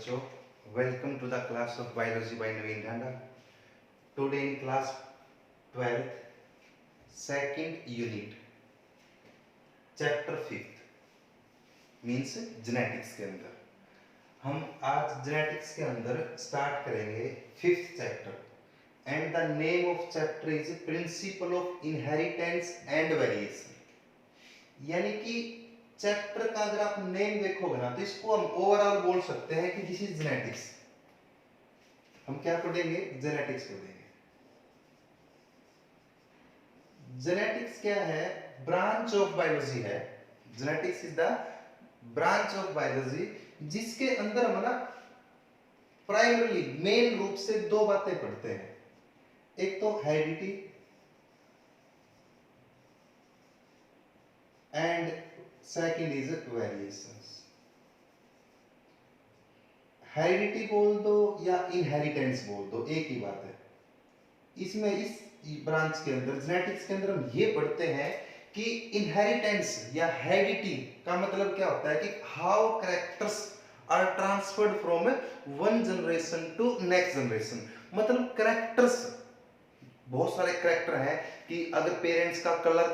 बच्चों, welcome to the class of biology by Naveen Dhanda. Today in class 12th second unit chapter 5th means genetics के अंदर हम आज genetics के अंदर स्टार्ट करेंगे 5th chapter and the name of chapter is principle of inheritance and variation. यानी कि chapter का अगर आप नेम देखोगे ना तो इसको हम ओवरऑल बोल सकते हैं कि दिस इज जेनेटिक्स। हम क्या पढ़ेंगे? जेनेटिक्स पढ़ेंगे। जेनेटिक्स क्या है? ब्रांच ऑफ बायोलॉजी है। Genetics is the branch of biology जिसके अंदर हम ना प्राइमरी मेन रूप से दो बातें पढ़ते हैं। एक तो heredity and second is variations. Heredity बोल दो या इनहेरिटेंस बोल दो, एक ही बात है। इसमें इस ब्रांच के अंदर जेनेटिक्स के अंदर हम ये पढ़ते हैं कि इनहेरिटेंस या हेरिडिटी का मतलब क्या होता है कि how characters are transferred from one generation to next generation. मतलब कैरेक्टर्स, बहुत सारे कैरेक्टर हैं कि अगर पेरेंट्स का कलर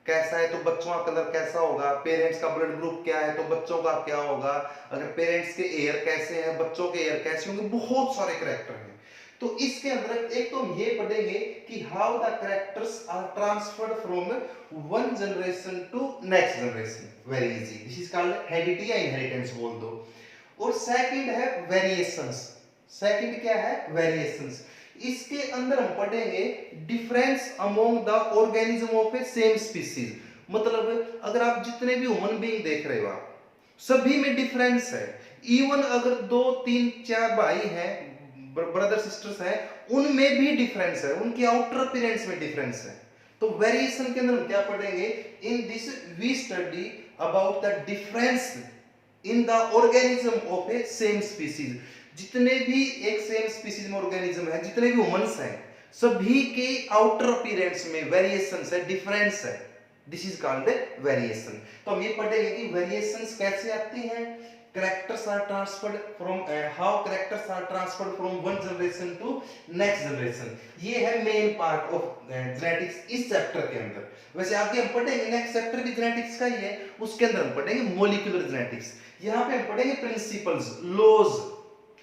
कैसा है तो बच्चों का कलर कैसा होगा, पेरेंट्स का ब्लड ग्रुप क्या है तो बच्चों का क्या होगा, अगर पेरेंट्स के एयर कैसे हैं बच्चों के एयर कैसे होंगे, बहुत सारे कैरेक्टर हैं। तो इसके अंदर एक तो हम ये पढ़ेंगे कि how the characters are transferred from one generation to next generation. Very easy, this is called heredity या इनहेरिटेंस बोल दो। और सेकंड है वेरिएशंस। सेकंड क्या है? वेरिएशंस। इसके अंदर हम पढ़ेंगे difference among the organism of a same species. मतलब अगर आप जितने भी ह्यूमन बीइंग देख रहे हो आप सभी में डिफरेंस है। इवन अगर 2 3 4 भाई हैं, ब्रदर सिस्टर्स हैं, उनमें भी डिफरेंस है, उनकी आउटर अपीयरेंस में डिफरेंस है। तो वेरिएशन के अंदर हम क्या पढ़ेंगे? In this we study about the difference in the organism of a same species. जितने भी एक सेम स्पीसीज में ऑर्गेनिज्म है, जितने भी ह्यूमंस हैं, सभी के आउटर अपीयरेंस में वेरिएशंस है, डिफरेंस है। This is called variation. तो हम ये पढ़ेंगे कि वेरिएशंस कैसे आती हैं, characters are transferred from how characters are transferred from one generation to next generation. ये है मेन पार्ट ऑफ जेनेटिक्स इस चैप्टर के अंदर। वैसे आगे हम पढ़ेंगे नेक्स्ट चैप्टर भी जेनेटिक्स का ही है, उसके अंदर हम पढ़ेंगे मॉलिक्यूलर जेनेटिक्स। यहाँ पे हम पढ़ेंगे प्रिंसिपल्स, लॉज,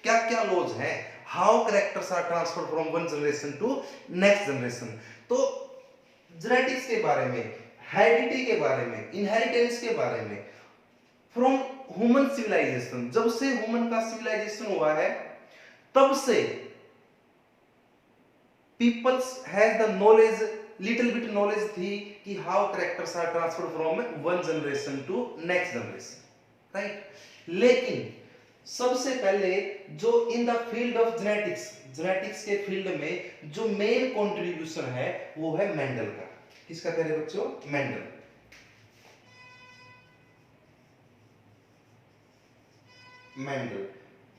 क्या क्या लॉज हैं, how characters are transferred from one generation to next generation. तो जेनेटिक्स के बारे में, हेरिडिटी के बारे में, इनहेरिटेंस के बारे में, फ्रॉम ह्यूमन सिविलाइजेशन, जब से ह्यूमन का सिविलाइजेशन हुआ है तब से peoples has the knowledge, little bit knowledge थी कि how characters are transferred from one generation to next generation, right. लेकिन सबसे पहले जो in the field of genetics, genetics के फील्ड में जो मेन कंट्रीब्यूशन है वो है मेंडल का। किसका कह रहे बच्चों? मेंडल।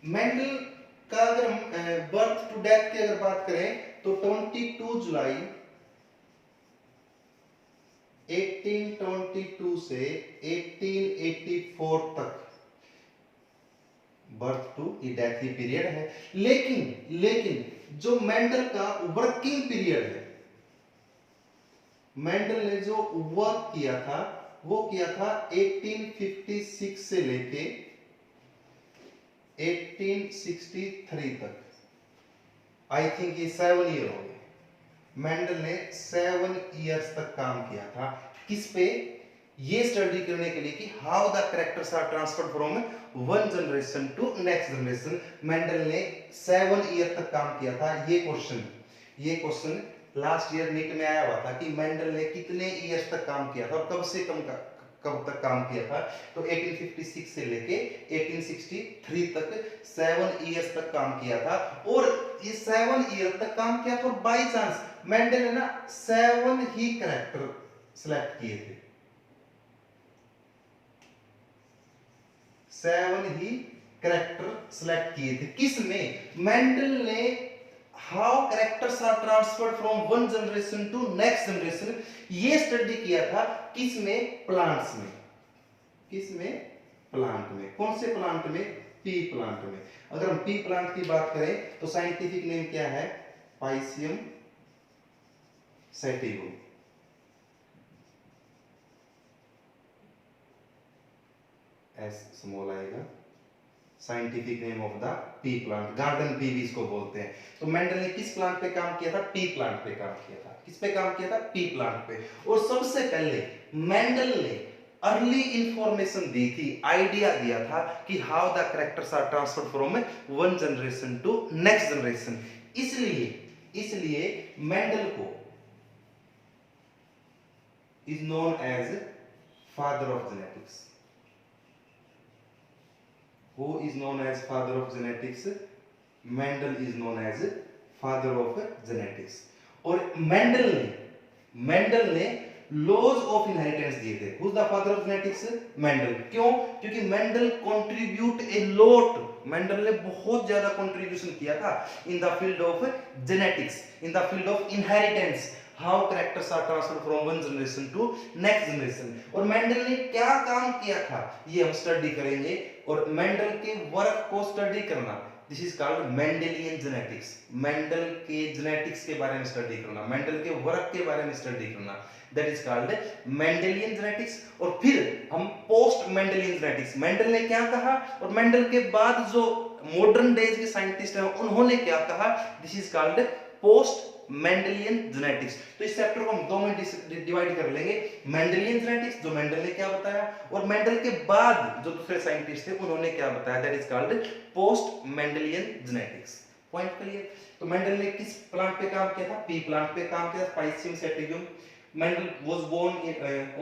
मेंडल का अगर हम बर्थ टू डेथ की अगर बात करें तो 22 जुलाई 1822 से 1884 तक बर्थ टू डेथ की पीरियड है। लेकिन जो मेंडल का वर्किंग पीरियड है, मेंडल ने जो वर्क किया था वो किया था 1856 से लेके 1863 तक। आई थिंक ये 7 ईयर हो गए। मेंडल ने 7 इयर्स तक काम किया था। किस पे? ये स्टडी करने के लिए कि how the characters are transferred from one generation to next generation. Mendel ने 7 ईयर तक काम किया था। ये क्वेश्चन लास्ट ईयर नीट में आया हुआ था कि मेंडल ने कितने इयर्स तक काम किया था और कब तक काम किया था। तो 1856 से लेके 1863 तक 7 इयर्स तक काम किया था। और ये 7 ईयर तक काम किया था और बाय चांस मेंडल ने ना 7 ही कैरेक्टर सिलेक्ट किए थे, 7 ही कैरेक्टर सिलेक्ट किए थे। किसमें? मेंडल ने how characters are transferred from one generation to next generation, ये स्टडी किया था। किसमें? प्लांट्स में। किसमें? प्लांट में। कौन से प्लांट में? पी प्लांट में। अगर हम पी प्लांट की बात करें तो साइंटिफिक नेम क्या है? पाइसियम सैटिवम। एस स्मॉल आएगा, scientific name of the P plant, garden pea भी इसको बोलते हैं। तो मेंडल ने किस प्लांट पे काम किया था? पी प्लांट पे काम किया था। किस पे काम किया था? पी प्लांट पे। और सबसे पहले मेंडल ने अर्ली इंफॉर्मेशन दी थी, आइडिया दिया था कि how the characters are transferred from one generation to next generation. इसलिए मेंडल को is known as father of genetics. Who is known as father of genetics? Mendel is known as father of genetics. और Mendel ने laws of inheritance दिए थे। Who is the father of genetics? Mendel. क्यों? क्योंकि Mendel contribute a lot, Mendel ने बहुत ज्यादा contribution किया था in the field of genetics, in the field of inheritance, how characters are transferred from one generation to next generation. और Mendel ने क्या काम किया था ये हम स्टडी करेंगे। और मेंडल के वर्क को स्टडी करना, this is called Mendelian genetics. Mendel के जेनेटिक्स के बारे में स्टडी करना, मेंडल के वर्क के बारे में स्टडी करना, that is called Mendelian genetics. और फिर हम पोस्ट मेंडेलियन जेनेटिक्स, मेंडल ने क्या कहा और मेंडल के बाद जो मॉडर्न डेज के साइंटिस्ट हैं उन्होंने क्या कहा, this is called post Mendelian genetics. तो इस चैप्टर को हम दो में डिवाइड कर लेंगे, मेंडेलियन जेनेटिक्स जो मेंडल ने क्या बताया, और मेंडल के बाद जो दूसरे साइंटिस्ट थे उन्होंने क्या बताया, that is called post Mendelian genetics. Point clear? तो मेंडल ने किस प्लांट पे काम किया था? पी प्लांट पे काम किया था, pisum sativum. Mendel was born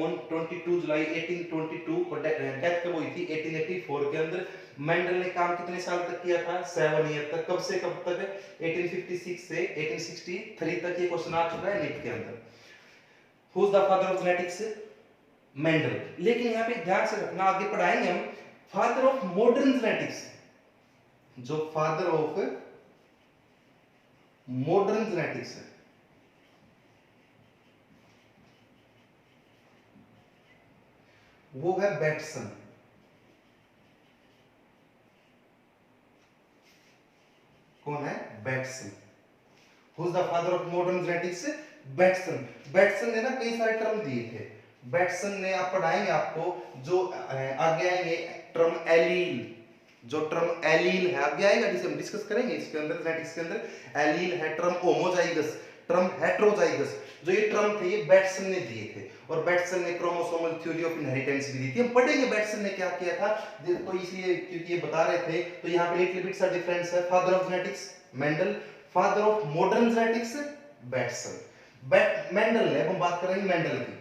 on 22 July 1822 और डेथ कब हुई थी? 1884 के अंदर। मेंडल ने काम कितने साल तक किया था? 7 ईयर तक। कब से कब तक? 1856 से 1863 तक। ये क्वेश्चन आ चुका है नीट के अंदर। Who is the father of genetics? Mendel. लेकिन यहाँ पे ध्यान से रखना, आगे पढ़ाएंगे हम, फादर ऑफ मॉडर्न जेनेटिक्स, जो फादर ऑफ मॉडर्न जेनेटिक्स है वो है बैटसन। कौन है? Bateson. Who is the father of modern genetics? Bateson. Bateson ने ना कई सारे टर्म दिए थे। बैटसन ने, आप पढ़ाएंगे आपको, जो आगे आएंगे टर्म एलील, जो टर्म एलील है आगे आएगा जिसे हम डिस्कस करेंगे इसके अंदर, जेनेटिक्स के अंदर। एलील है, टर्म होमोजाइगस, टर्म हेटेरोजाइगस, जो ये टर्म थे ये बैटसन ने दिए थे। और बैटसन ने क्रोमोसोमल थ्योरी ऑफ इनहेरिटेंस भी दी थी। हम पढ़ेंगे बैटसन ने क्या किया था, तो इसलिए क्योंकि ये बता रहे थे तो यहाँ पे लिटिल बिट सा डिफरेंस है। Father of genetics Mendel, father of modern genetics Bateson. Mendel ने, अब हम बात करेंगे मेंडल की।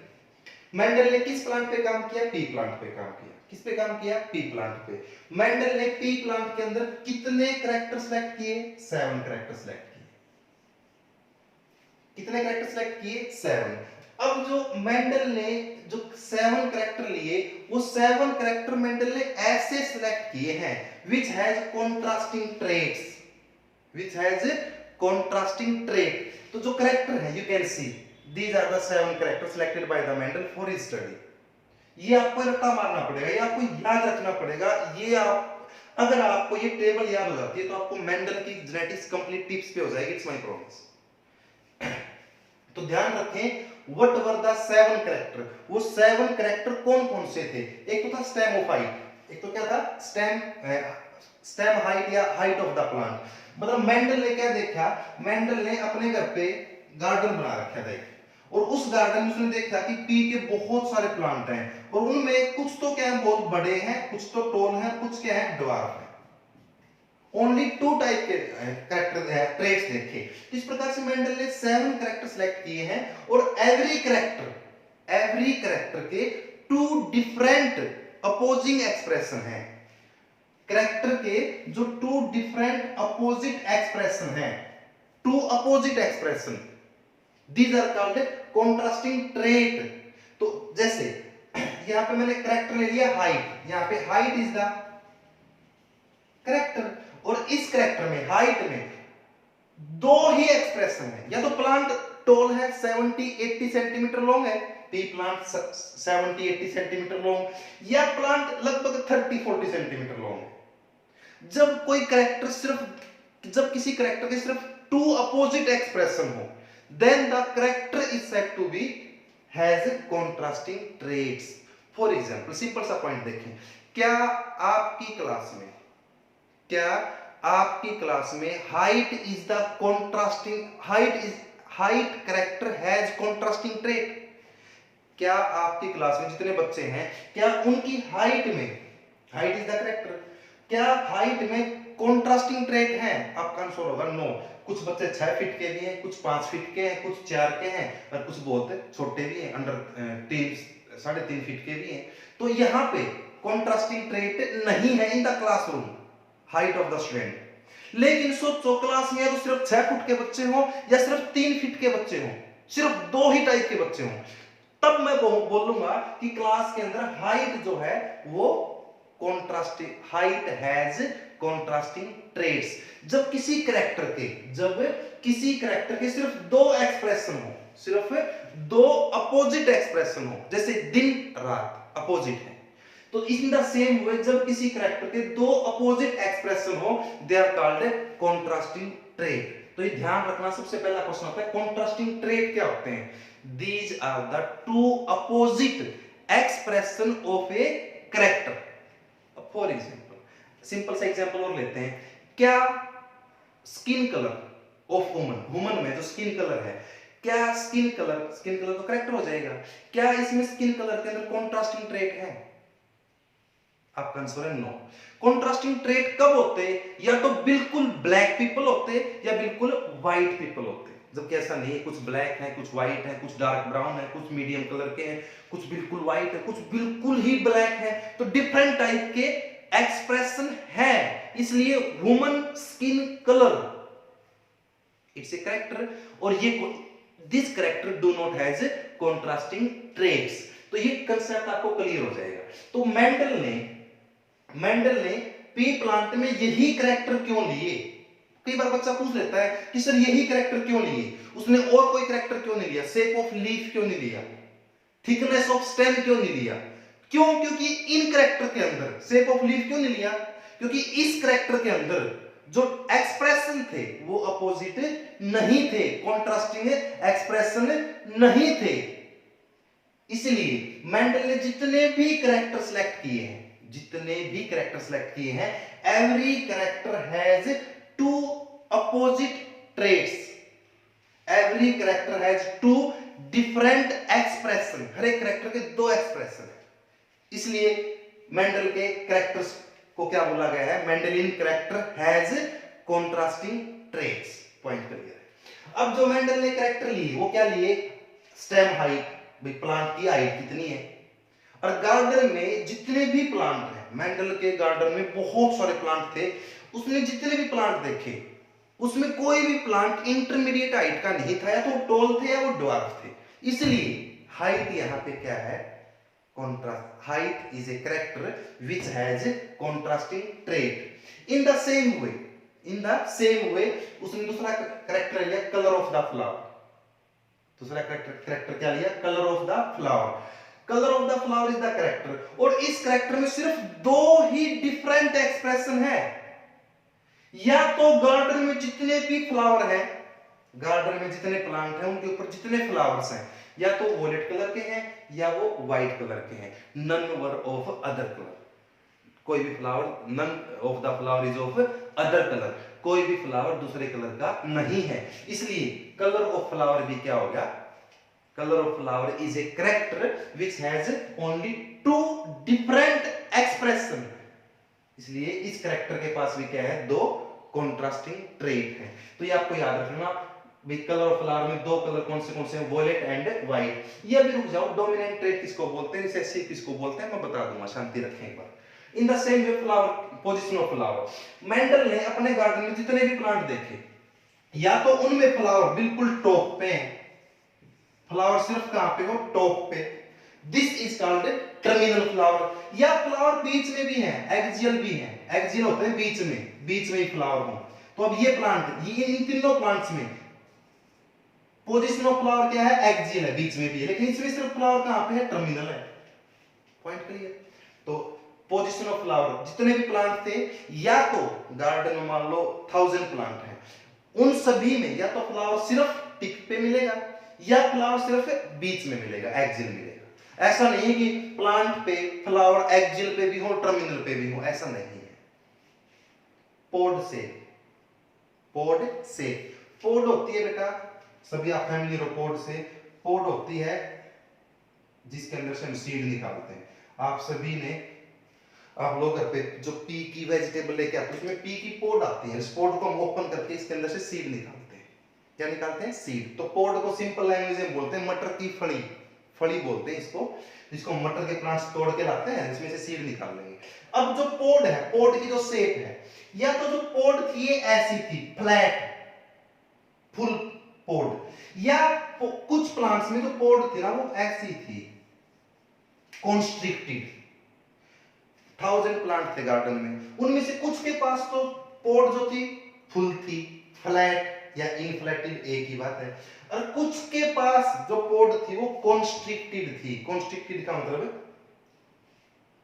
मेंडल ने किस प्लांट पे काम किया? पी प्लांट पे काम किया। किस पे काम किया? पी प्लांट पे। मेंडल ने पी प्लांट के अंदर कितने कैरेक्टर सेलेक्ट किए? 7 कैरेक्टर सेलेक्ट किए। कितने कैरेक्टर सेलेक्ट किए? 7। अब जो मेंडल ने जो 7 कैरेक्टर लिए, वो 7 कैरेक्टर मेंडल ने ऐसे सिलेक्ट किए हैं which has contrasting traits, which has contrasting trait। तो जो कैरेक्टर है, you can see these are the 7 characters selected by the Mendel for his study। ये आपको रट्टा मारना पड़ेगा, ये आपको याद रखना पड़ेगा। ये आप, अगर आपको ये टेबल याद हो जाती है तो आपको मेंडल की जेनेटिक्स कंप्लीट टिप्स पे हो जाएगी, इट्स माय प्रॉमिस। तो ध्यान रखें, व्हाट वर द 7 कैरेक्टर। वो 7 कैरेक्टर कौन कौन से थे? एक तो था स्टेम ऑफ हाइट, एक तो क्या था? स्टेम हाइट या हाइट ऑफ द प्लांट। मतलब मेंडल ने क्या देखा, मेंडल ने अपने घर पे गार्डन बना रखा था और उस गार्डन में उसने देखा कि पी के बहुत सारे प्लांट हैं और उनमें कुछ तो क्या है बहुत बड़े हैं, कुछ तो टॉल हैं, कुछ क्या है ड्वार्फ है। ओनली 2 टाइप के कैरेक्टर ट्रेट्स देखे। इस प्रकार से मेंडल ने 7 कैरेक्टर सिलेक्ट किए हैं और एवरी कैरेक्टर के 2 डिफरेंट अपोजिंग एक्सप्रेशन हैं। कैरेक्टर के जो 2 डिफरेंट अपोजिट एक्सप्रेशन हैं, 2 opposite expression, these are called contrasting trait। तो जैसे यहां पे मैंने कैरेक्टर ले लिया हाइट, यहां पे हाइट इज द कैरेक्टर और इस कैरेक्टर में हाइट में 2 ही एक्सप्रेशन है। या तो प्लांट टॉल है 70-80 सेंटीमीटर लॉन्ग है, पी प्लांट 70-80 सेंटीमीटर लॉन्ग, या प्लांट लगभग 30-40 सेंटीमीटर लॉन्ग है। जब कोई कैरेक्टर जब किसी कैरेक्टर के सिर्फ टू अपोजिट एक्सप्रेशन हो, then the character is said to be has contrasting traits. For example, simple सा पॉइंट देखें, क्या आपकी क्लास में height is the contrasting height character has contrasting trait? क्या आपकी क्लास में जितने बच्चे हैं, क्या उनकी हाइट इज द कैरेक्टर, क्या हाइट में कॉन्ट्रास्टिंग ट्रेट है? आपका आंसर होगा नो। कुछ बच्चे 6 फीट के भी हैं, कुछ 5 फीट के हैं, कुछ 4 के हैं, और कुछ बहुत छोटे भी हैं, अंडर 3.5 फीट के भी हैं। तो यहाँ पे कॉन्ट्रास्टिंग ट्रेट नहीं है in the classroom height of the student. लेकिन सोचो क्लास में तो सिर्फ 6 फुट के बच्चे हो या सिर्फ 3 फीट के बच्चे हो, सिर्फ 2 ही टाइप के बच्चे हो, तब मैं बोलूंगा कि क्लास के अंदर हाइट जो है वो हाइट हैज कॉन्ट्रास्टिंग ट्रेट्स। जब किसी कैरेक्टर के सिर्फ 2 एक्सप्रेशन हो, सिर्फ 2 अपोजिट एक्सप्रेशन हो, जैसे दिन रात अपोजिट है, तो इन द सेम वे जब किसी कैरेक्टर के 2 अपोजिट एक्सप्रेशन हो, they are called contrasting trait. तो ये ध्यान रखना, सबसे पहला क्वेश्चन आता है कॉन्ट्रास्टिंग ट्रेट क्या होते हैं? These are the two opposite expression of a character. For example, simple सा एग्जांपल और लेते हैं, क्या स्किन कलर ऑफ वुमन में जो स्किन कलर है, क्या स्किन कलर तो करेक्टर हो जाएगा, क्या इसमें स्किन कलर के अंदर कॉन्ट्रास्टिंग ट्रेट है? आपका आंसर है नो। कॉन्ट्रास्टिंग ट्रेट कब होते हैं? या तो बिल्कुल ब्लैक पीपल होते या बिल्कुल व्हाइट पीपल होते, जबकि ऐसा नहीं है, कुछ ब्लैक है, कुछ व्हाइट है, कुछ डार्क ब्राउन है, कुछ मीडियम कलर के हैं, कुछ बिल्कुल व्हाइट है, कुछ बिल्कुल ही ब्लैक है। तो डिफरेंट टाइप के एक्सप्रेशन है, इसलिए woman skin colour it's a character, और ये this character do not has contrasting traits. तो ये कंसेप्ट आपको क्लियर हो जाएगा। तो मेंडल ने पी प्लांट में यही कैरेक्टर क्यों लिए? कई बार बच्चा पूछ लेता है कि सर यही कैरेक्टर क्यों लिए, उसने और कोई कैरेक्टर क्यों नहीं लिया, शेप ऑफ लीफ क्यों नहीं लिया, थिकनेस ऑफ स्टेम क्यों नहीं लिया? क्यों? क्योंकि इन कैरेक्टर के अंदर शेप ऑफ लीफ क्यों नहीं लिया? क्योंकि इस कैरेक्टर के अंदर जो एक्सप्रेशन थे वो अपोजिट नहीं थे, कॉन्ट्रास्टिंग एक्सप्रेशन नहीं थे। इसलिए मेंडल ने जितने भी कैरेक्टर सिलेक्ट किए हैं, every character has 2 opposite traits, every character has 2 different expression, हर एक कैरेक्टर के 2 एक्सप्रेशन है, इसलिए मेंडल के कैरेक्टर्स को क्या बोला गया है? Mendelian character has contrasting traits. Point clear है। अब जो मेंडल ने कैरेक्टर लिए वो क्या लिए? स्टेम हाइट, भाई प्लांट की हाइट कितनी है, और गार्डन में जितने भी प्लांट हैं, मेंडल के गार्डन में बहुत सारे प्लांट थे, उसने जितने भी प्लांट देखे उसमें कोई भी प्लांट इंटरमीडिएट हाइट का नहीं था, या तो टॉल थे या वो ड्वार्फ थे, इसलिए हाइट यहाँ पे क्या है? Contrast. Height is a character which has contrasting trait. In the same वे उसने दूसरा कैरेक्टर लिया, कलर ऑफ द फ्लावर। दूसरा कैरेक्टर क्या लिया? Colour of the flower. Colour of the flower is the character, और इस कैरेक्टर में सिर्फ 2 ही डिफरेंट एक्सप्रेशन है। या तो गार्डन में जितने भी फ्लावर हैं, गार्डन में जितने प्लांट हैं, उनके ऊपर जितने फ्लावर्स हैं, या तो वॉयलेट कलर के हैं या वो व्हाइट कलर के हैं, none were of other colour. कोई भी flower, none of the flower is of other colour, कोई भी फ्लावर दूसरे कलर का नहीं है, इसलिए कलर ऑफ फ्लावर भी क्या हो गया? Colour of flower is a character which has only 2 different expression, इसलिए इस कैरेक्टर के पास भी क्या है? 2 कॉन्ट्रास्टिंग ट्रेट है। तो ये आपको याद रखना, भाई कलर ऑफ फ्लावर में 2 कलर कौन से हैं? Violet and white. ये अभी रुक जाओ, डोमिनेंट ट्रेट किसको बोलते हैं, रिसेसिव किसको बोलते हैं, मैं बता दूंगा, शांति रखें एक बार। In the same way flower, position of flower, Mendel ने अपने गार्डन में जितने भी प्लांट देखे, या तो उनमें फ्लावर बिल्कुल टॉप पे है, फ्लावर सिर्फ कहां पे हो? टॉप पे, this is called terminal flower, या फ्लावर बीच में भी है, एक्सियल भी है, एक्सियल होते हैं बीच में ही फ्लावर हो। तो अब ये प्लांट, ये इन तीनों प्लांट्स में पोजीशन ऑफ फ्लावर क्या है? एक्सियल है, बीच में भी है, लेकिन इसमें सिर्फ फ्लावर कहां पे है? टर्मिनल है। Point clear? तो पोजीशन ऑफ फ्लावर, जितने भी प्लांट थे, या तो गार्डन में मान लो 1000 प्लांट है, उन सभी में या तो फ्लावर सिर्फ टिप पे मिलेगा या फ्लावर सिर्फ बीच में मिलेगा, एक्सिल मिलेगा। ऐसा नहीं है कि प्लांट पे फ्लावर एक्सिल पे भी हो, टर्मिनल पे भी हो, ऐसा नहीं है। पोड से, पोड से, पोड होती है बेटा, सभी आप फैमिली पोड से, पोड होती है जिसके अंदर से हम सीड निकालते हैं। आप सभी ने, आप लोग घर पे जो पी की वेजिटेबल लेके आते हैं, उसमें पी की पोड आती है, इस पोड को हम ओपन करके इसके अंदर से सीड निकालते हैं। क्या निकालते हैं? सीड। तो पोड को सिंपल लैंग्वेज में बोलते हैं मटर की फली, फली बोलते हैं इसको, जिसको मटर के प्लांट्स तोड़ के लाते हैं, इसमें से सीड निकाल लेंगे। अब जो पोड है, पोड की जो शेप है, या तो जो पोड थी ये ऐसी थी, फ्लैट फुल पोड, या कुछ प्लांट्स में जो पोड थी ना वो ऐसी थी, कॉन्स्ट्रिक्टेड। 1000 प्लांट थे गार्डन में, उनमें से कुछ के पास तो पोड जो थी फुल थी, फ्लैट या इनफ्लेटेड, एक ही बात है, और कुछ के पास जो पोड थी वो कॉन्स्ट्रिक्टेड थी। कॉन्स्ट्रिक्टेड का मतलब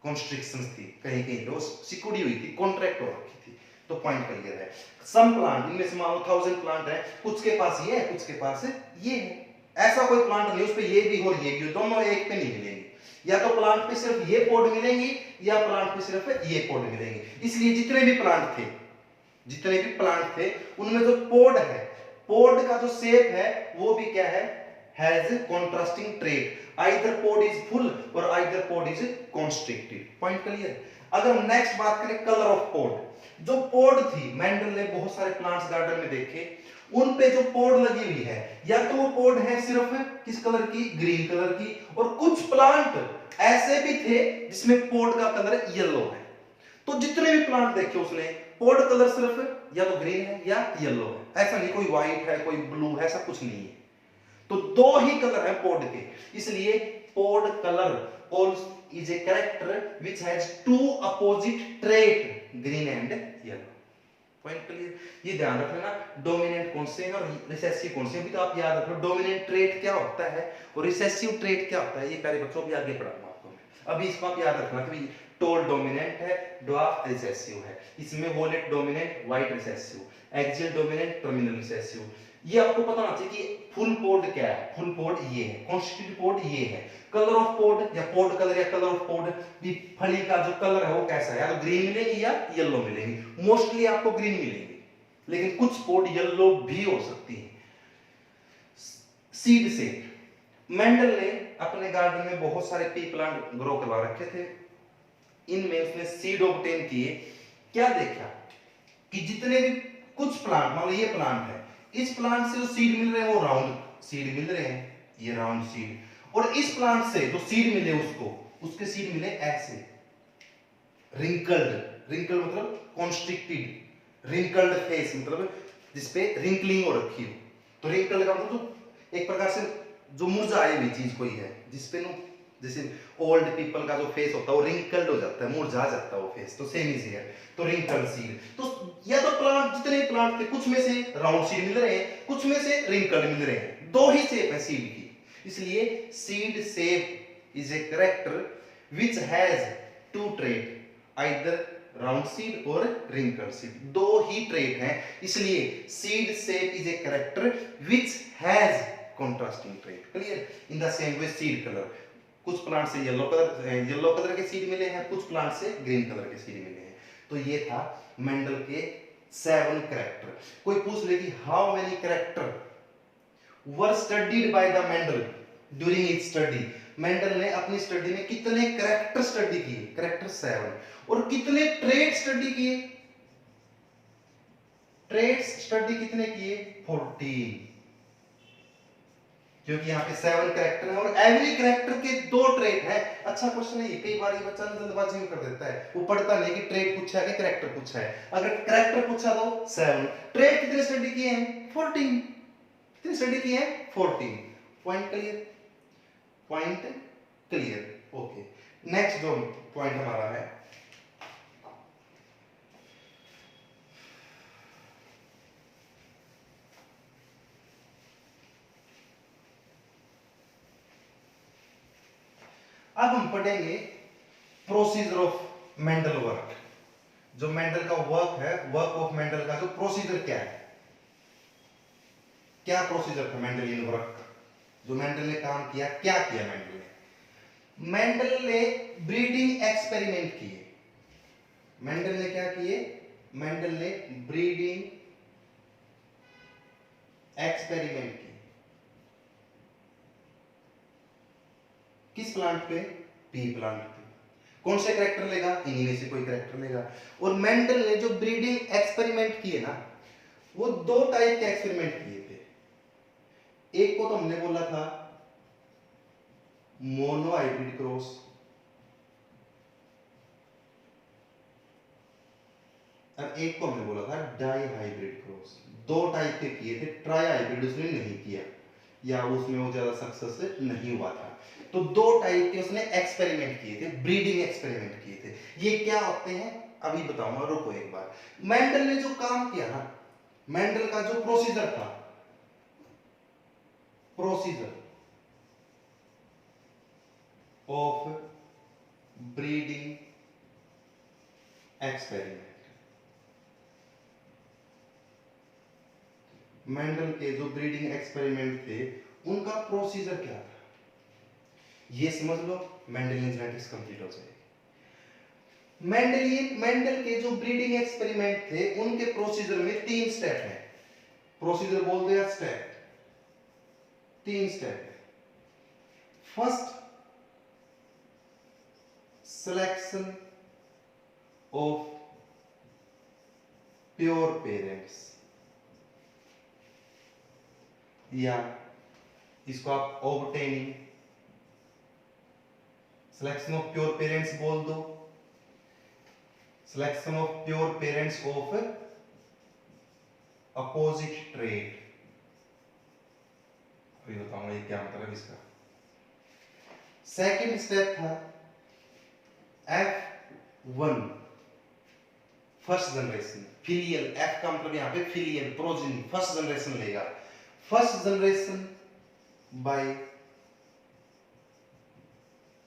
कॉन्स्ट्रिक्शंस थी, कहीं कहीं पे वो सिकुड़ी हुई थी, कॉन्ट्रैक्ट हो रखी थी। तो पॉइंट क्लियर है। सम प्लांट, इनमें से मान लो 1000 प्लांट है, कुछ के पास ये है, कुछ के पास ये है। ऐसा कोई प्लांट नहीं उस पे ये भी और ये भी, दोनों एक पे नहीं मिलेंगे। या तो प्लांट पे सिर्फ ये पोड मिलेंगी या प्लांट पे सिर्फ ये पोड मिलेंगे। इसलिए जितने भी प्लांट थे, जितने भी प्लांट थे, उनमें जो पोड है, पोड का जो शेप है वो भी क्या है? Has contrasting trait, either pod is full और either pod is constricted. Point clear. अगर नेक्स्ट बात करें कलर ऑफ पोड, जो पोड थी, मेंडल ने बहुत सारे प्लांट्स गार्डन में देखे, उन पे जो पोड लगी हुई है, या तो वो पोड है सिर्फ किस कलर की? ग्रीन कलर की, और कुछ प्लांट ऐसे भी थे जिसमें पोड का कलर येलो है। तो जितने भी प्लांट देखे उसने, पोड कलर सिर्फ या तो ग्रीन है या येलो है, ऐसा नहीं कोई व्हाइट है कोई ब्लू है, ऐसा कुछ नहीं है। तो दो ही कलर है पोड के, इसलिए pod colour is a character which has two opposite trait, green and yellow. Point clear. ये ध्यान रखना, डोमिनेंट कौन से हैं और रिसेसिव कौन से हैं, भी तो आप याद रखो। डोमिनेंट ट्रेट क्या होता है और रिसेसिव ट्रेट क्या होता है, ये प्यारे बच्चों भी आगे पढ़ाऊंगा आपको मैं। अभी इसको आप याद रखना कि टोल डोमिनेंट है, ड्वार्फ रिसेसिव है, इसमें violet dominant, white recessive, axial dominant, terminal recessive. ये आपको पता होना चाहिए कि फुल पोड क्या है। फुल पोड ये है, कॉन्स्टिट्यूटिव पोड ये है। कलर ऑफ पोड या पोड कलर या कलर ऑफ पोड, भी फली का जो कलर है वो कैसा है, या तो ग्रीन मिलेगी या येलो मिलेगी। मोस्टली आपको ग्रीन मिलेगी, लेकिन कुछ पोड येलो भी हो सकती है। सीड से मेंडल ने अपने गार्डन में बहुत सारे पी प्लांट ग्रो करवा रखे थे, इनमें उसने सीड ऑब्टेन किए। क्या देखा कि जितने भी कुछ प्लांट, मान लो ये प्लांट है, इस प्लांट से जो सीड मिल रहे हैं वो राउंड सीड मिल रहे हैं, ये राउंड सीड, और इस प्लांट से जो सीड मिले उसको, उसके सीड मिले ऐसे रिंकल्ड। रिंकल्ड मतलब कॉन्स्ट्रिक्टेड, रिंकल्ड फेस मतलब जिसपे रिंकलिंग हो रखी हो। तो रिंकल्ड का मतलब तो एक प्रकार से जो मुरझाई हुई चीज कोई है, जिसपे नो जैसे ओल्ड पीपल का जो फेस होता है वो रिंकल्ड हो जाता है, मुरझा जाता है वो फेस, तो सेम इज हियर। तो रिंकल्ड सीड, तो या तो प्लांट, जितने प्लांट थे, कुछ में से राउंड सीड मिल रहे हैं, कुछ में से रिंकल्ड मिल रहे हैं, दो ही शेप है सीड की। इसलिए seed shape is a character which has two trait, either round seed और रिंकल्ड सीड, दो ही ट्रेट हैं। इसलिए seed shape is a character which has contrasting trait. Clear. In the same way seed colour, कुछ plant से yellow colour के seed मिले हैं, कुछ प्लांट से ग्रीन कलर के सीड मिले हैं। तो ये था मेंडल के 7 कैरेक्टर। कोई पूछ ले कि how many character were studied by the Mendel during his study, Mendel ने अपनी स्टडी में कितने कैरेक्टर स्टडी किए? कैरेक्टर 7। और कितने ट्रेट स्टडी किए? ट्रेट्स स्टडी कितने किए? 14, क्योंकि यहाँ पे 7 कैरेक्टर है और एवरी कैरेक्टर के 2 ट्रेट है। अच्छा क्वेश्चन है ये, कई बार ये बच्चा जल्दबाजी में कर देता है, वो पढ़ता नहीं कि ट्रेट पूछा है कि कैरेक्टर पूछा है। अगर कैरेक्टर पूछा तो 7, ट्रेट कितने स्टडी किए हैं? 14। कितने स्टडी किए हैं? 14। Point clear, point clear. Okay, next जो पॉइंट हमारा है, अब हम पढ़ेंगे प्रोसीजर ऑफ मेंडल वर्क, जो मेंडल का वर्क है, वर्क ऑफ मेंडल का जो प्रोसीजर क्या है, क्या प्रोसीजर था मेंडलियन वर्क का, जो मेंडल ने काम किया, क्या किया मेंडल ने ब्रीडिंग एक्सपेरिमेंट किए। मेंडल ने क्या किए, मेंडल ने ब्रीडिंग एक्सपेरिमेंट किए। किस प्लांट पे, पी प्लांट पे। कौन से करैक्टर लेगा, इन्हीं में से कोई करैक्टर लेगा। और मेंडल ने जो ब्रीडिंग एक्सपेरिमेंट किए ना, वो दो टाइप के एक्सपेरिमेंट किए थे। एक को तो हमने बोला था मोनो हाइब्रिड क्रॉस, और एक को हमने बोला था डाई हाइब्रिड क्रॉस। दो टाइप के किए थे, ट्राई हाइब्रिड उसने नहीं किया, या उसमें वो ज्यादा सक्सेस नहीं हुआ था। तो दो टाइप के उसने एक्सपेरिमेंट किए थे, ब्रीडिंग एक्सपेरिमेंट किए थे। ये क्या होते हैं अभी बताऊंगा, रुको एक बार। मेंडल ने जो काम किया ना, मेंडल का जो प्रोसीजर था, procedure of breeding experiment, Mendel के जो ब्रीडिंग एक्सपेरिमेंट थे उनका प्रोसीजर क्या था, ये समझ लो, मेंडेलियन जेनेटिक्स कंप्लीट हो जाएगी। मेंडल के जो ब्रीडिंग एक्सपेरिमेंट थे उनके प्रोसीजर में 3 स्टेप है। प्रोसीजर बोल दिया, स्टेप, 3 स्टेप है। First, selection of pure parents, या इसको आप obtaining, selection of pure parents बोल दो, selection of pure parents of opposite trait. अभी बताऊंगा ये क्या मतलब इसका। सेकंड स्टेप था F1, first generation, filial, F का मतलब यहां पे फिलियल, प्रोजेनी, फर्स्ट जनरेशन लेगा। First generation by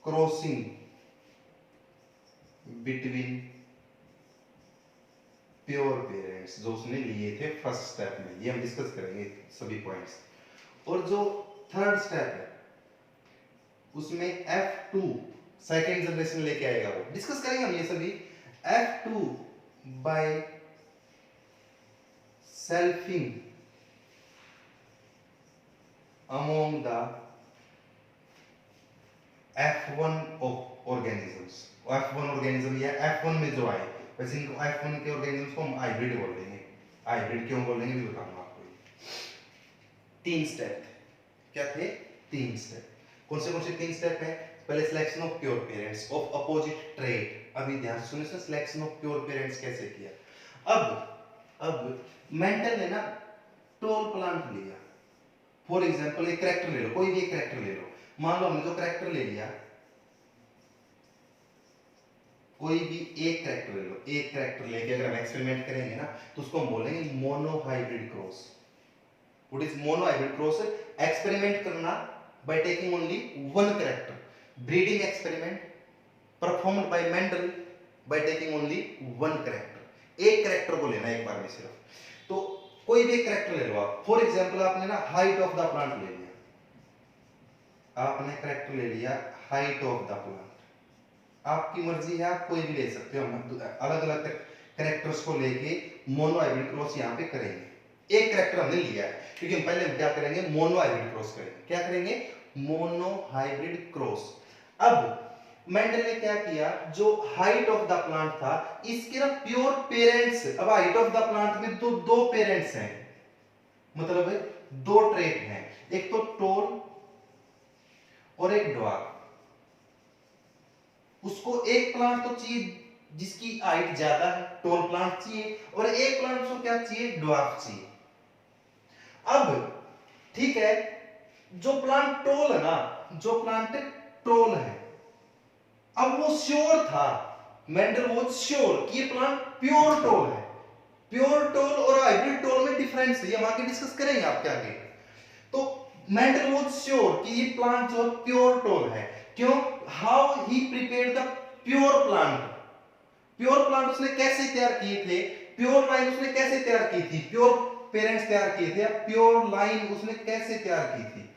crossing between pure parents, जो उसने लिए थे फर्स्ट स्टेप में, ये हम डिस्कस करेंगे सभी पॉइंट्स। और जो थर्ड स्टेप है उसमें F2 सेकेंड जनरेशन लेके आएगा, वो डिस्कस करेंगे हम ये सभी। F2 by selfing among the F1 organisms, F1 organism या F1 में जो आए, वैसे इनको F1 के ऑर्गेनिजम्स को हम हाइब्रिड बोल देंगे। हाइब्रिड क्यों बोलेंगे भी बताऊंगा आपको। 3 स्टेप क्या थे, 3 स्टेप। कौन से 3 स्टेप है? पहले selection of pure parents of opposite trait. अभी ध्यान से सुनिए, सिलेक्शन ऑफ प्योर पेरेंट्स कैसे किया। अब मेंडल ने ना टोल प्लांट लिया। फॉर एग्जांपल एक करैक्टर ले लो, कोई भी एक करैक्टर ले लो। मान लो हमने जो करैक्टर ले लिया, कोई भी एक करैक्टर ले लो, एक करैक्टर लेके अगर हम एक्सपेरिमेंट करेंगे ना तो उसको हम बोलेंगे mono hybrid cross. What is mono hybrid cross? Experiment करना by taking only one character, breeding experiment performed by Mendel by taking only one character. एक करैक्टर को लेना एक बार में सिर्फ। तो कोई भी एक करैक्टर ले लो आप। फॉर एग्जांपल आपने ना हाइट ऑफ द प्लांट ले लिया, आपने करैक्टर ले लिया हाइट ऑफ द प्लांट। आपकी मर्जी है, आप कोई भी ले सकते हो। हम अलग अलग करैक्टर्स को लेके मोनो हाइब्रिड क्रॉस यहाँ पे करेंगे। एक करैक्टर हमने लिया है क्योंकि हम पहले क्या करेंगे, मोनो हाइब्रिड क्रॉस करेंगे। क्या करेंगे? Mono hybrid cross. अब मेंडल ने क्या किया, जो हाइट ऑफ द प्लांट था इसके ना प्योर पेरेंट्स, अब हाइट ऑफ द प्लांट में तो दो पेरेंट्स हैं, मतलब दो ट्रेट हैं, एक तो टोल और एक ड्वार्फ। उसको एक प्लांट तो चाहिए जिसकी हाइट ज्यादा है, टोल प्लांट चाहिए, और एक प्लांट को क्या चाहिए, ड्वार्फ चाहिए। अब ठीक है, जो प्लांट टोल है ना, जो प्लांट टोल है, अब वो श्योर था, मेंडल वाज श्योर कि ये प्लांट प्योर टोल है। प्योर टोल और हाइब्रिड टोल में डिफरेंस है, ये हम आगे डिस्कस करेंगे आपके आगे। तो मेंडल वाज श्योर कि ये प्लांट जो प्योर टोल है। क्यों? How he prepared the pure plant, pure plant उसने कैसे तैयार किए थे, प्योर लाइन उसने कैसे तैयार की थी, प्योर पेरेंट्स तैयार किए थे, प्योर लाइन उसने कैसे तैयार की थी,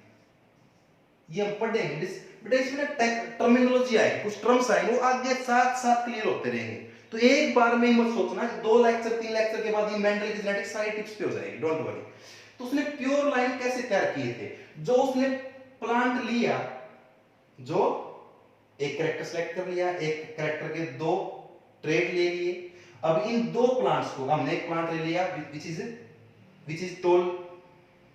ये हम पढ़ेंगे। बेटा इसमें टर्मिनोलॉजी आएगी, कुछ टर्म्स आएंगे, वो आगे साथ साथ क्लियर होते रहेंगे। तो एक बार में ही मत सोचना कि 2 लेक्चर 3 लेक्चर के बाद ये मेंडल की जेनेटिक्स सारी टिप्स पे हो जाएगी, डोंट वरी। तो उसने प्योर लाइन कैसे तैयार किए थे, जो उसने प्लांट लिया, जो एक कैरेक्टर सेलेक्ट कर लिया, एक कैरेक्टर के 2 ट्रेट ले लिए। अब इन 2 प्लांट्स को हमने एक प्लांट ले लिया विच इज टोल,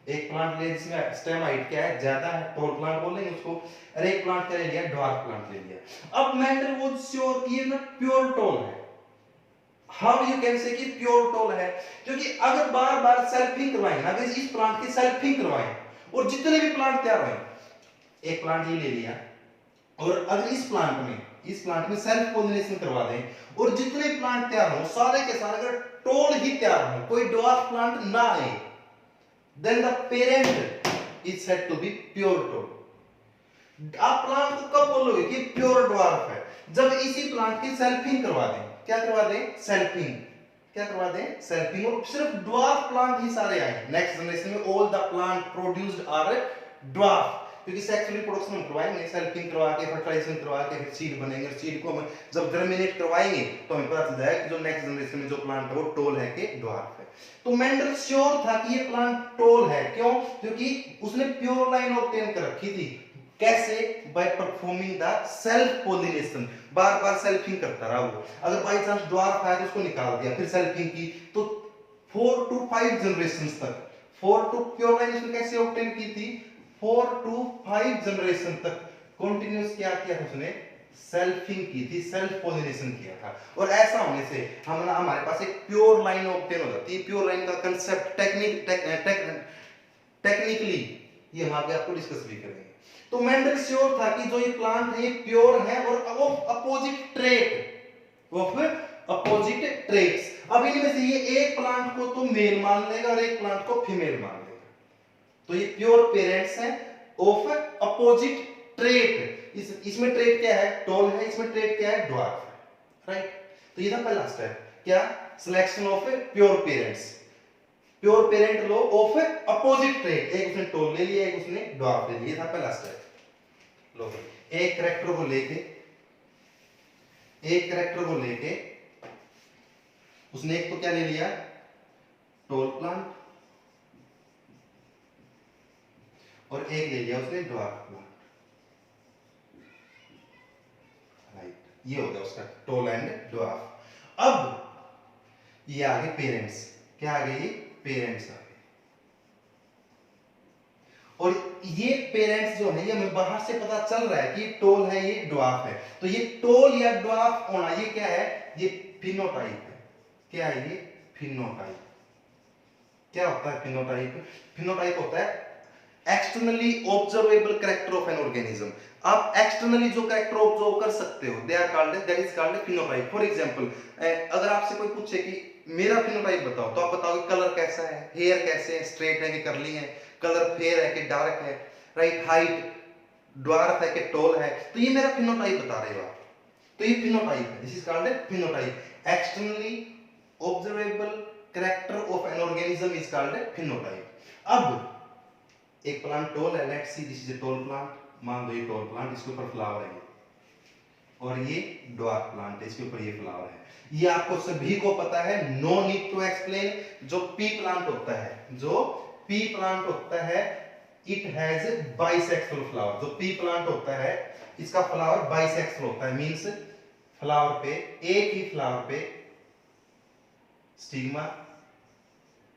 एक प्लांट ले जिसमें स्टेम हाइट क्या है, ज्यादा है, टोल प्लांट बोलेंगे उसको, और एक प्लांट क्या ले लिया, ड्वार्फ प्लांट ले लिया। अब मेंडल वाज श्योर कि ये ना प्योर टोल है। हाउ यू कैन से कि प्योर टोल है, क्योंकि अगर बार बार सेल्फिंग करवाएंगे, अगर इस प्लांट की सेल्फिंग करवाएं और जितने भी प्लांट तैयार हुए, एक प्लांट ये ले लिया, और अगर इस प्लांट में सेल्फ पोलिनेशन करवा दें और जितने प्लांट तैयार हो सारे के सारे अगर टोल ही तैयार हो, कोई ड्वार्फ प्लांट ना आए, then the parent is said to be pure toad। आप प्लांट को कब बोलोगे कि प्योर ड्वार्फ है, जब इसी प्लांट की सेल्फिंग करवा दें। क्या करवा दें, सेल्फिंग। क्या करवा दें, सेल्फिंग, और सिर्फ ड्वार्फ प्लांट ही सारे आए नेक्स्ट जनरेशन में। All the plant produced are dwarf, क्योंकि सेक्सुअल रिप्रोडक्शन हम करवाएंगे, सेल्फिंग करवा के फर्टिलाइजेशन करवा के फिर सीड बनेंगे, सीड को हम जब जर्मिनेट करवाएंगे तो हमें पता चल जाएगा कि जो नेक्स्ट जनरेशन में जो प्लांट है वो टोल है कि ड्वार्फ है। तो मेंडल श्योर था कि ये प्लांट टोल है, क्यों, क्योंकि उसने प्योर लाइन ऑब्टेन कर रखी थी। कैसे, by performing the self pollination, bar bar selfing करता रहा वो। अगर बाय चांस ड्वार्फ आया तो उसको निकाल दिया, फिर सेल्फिंग की, तो 4 to 5 जनरेशंस तक, 4 to प्योर लाइन उसने कैसे ऑब्टेन की थी, 4 to 5 जनरेशन तक कंटिन्यूस क्या किया उसने, सेल्फिंग की थी, सेल्फ पोलिनेशन किया था। और ऐसा होने से हमारे पास एक प्योर लाइन ऑब्टेन हो जाती है। प्योर लाइन का कांसेप्ट टेक्निकली ये हम आगे आपको डिस्कस भी करेंगे। तो मेंडल श्योर था कि जो ये प्लांट है ये प्योर है और ऑफ अपोजिट ट्रेट्स। अब इनमें से ये एक प्लांट को तो मेल मान लेगा और एक प्लांट को फीमेल मान लेगा, तो ये प्योर पेरेंट्स हैं ऑफ अपोजिट ट्रेट। इसमें ट्रेट क्या है, टोल है, इसमें ट्रेट क्या है, ड्वार्फ है, राइट। तो ये था पहला स्टेप, क्या, selection of pure parents, pure parent low of opposite trait, एक उसने टोल ले लिया, एक उसने ड्वार्फ ले लिया, था पहला स्टेप। लो एक कैरेक्टर को लेके उसने एक तो क्या ले लिया, टोल प्लांट, और एक ले लिया उसने ड्वार्फ प्लांट, राइट। ये हो गया उसका टोल एंड ड्वार्फ। अब ये आगे पेरेंट्स, क्या आ गए, ये पेरेंट्स आ गए, और ये पेरेंट्स जो है ये हमें बाहर से पता चल रहा है कि ये टोल है, ये ड्वार्फ है। तो ये टोल या ड्वार्फ होना ये क्या है, ये फिनोटाइप है। क्या है ये, फिनोटाइप। क्या होता है फिनोटाइप, फिनोटाइप होता है externally observable character of an organism. आप एक्सटर्नली जो कैरेक्टर ऑब्जर्व कर सकते हो, they are called, that is called phenotype. For example, अगर आपसे कोई पूछे कि मेरा फिनोटाइप बताओ, तो आप बताओगे कलर कैसा है, हेयर कैसे है, स्ट्रेट है कि कर्ली है, कलर फेयर है कि डार्क है, राइट, हाइट ड्वार्फ है कि टॉल है, तो ये मेरा फिनोटाइप बता रहे हो आप। तो ये फिनोटाइप है, this is called phenotype. Externally observable character of an organism is called phenotype. अब एक प्लांट टोल है, let's see this is a tall plant, मान लो ये टोल प्लांट, इसके ऊपर फ्लावर है, और ये ड्वार्फ प्लांट है, इसके ऊपर ये फ्लावर है। ये आपको सभी को पता है, नो नीड टू एक्सप्लेन। जो पी प्लांट होता है, इट हैज बाइसेक्सुअल फ्लावर। जो पी प्लांट होता है इसका फ्लावर बाइसेक्सुअल होता है, मींस फ्लावर पे, एक ही फ्लावर पे स्टिग्मा,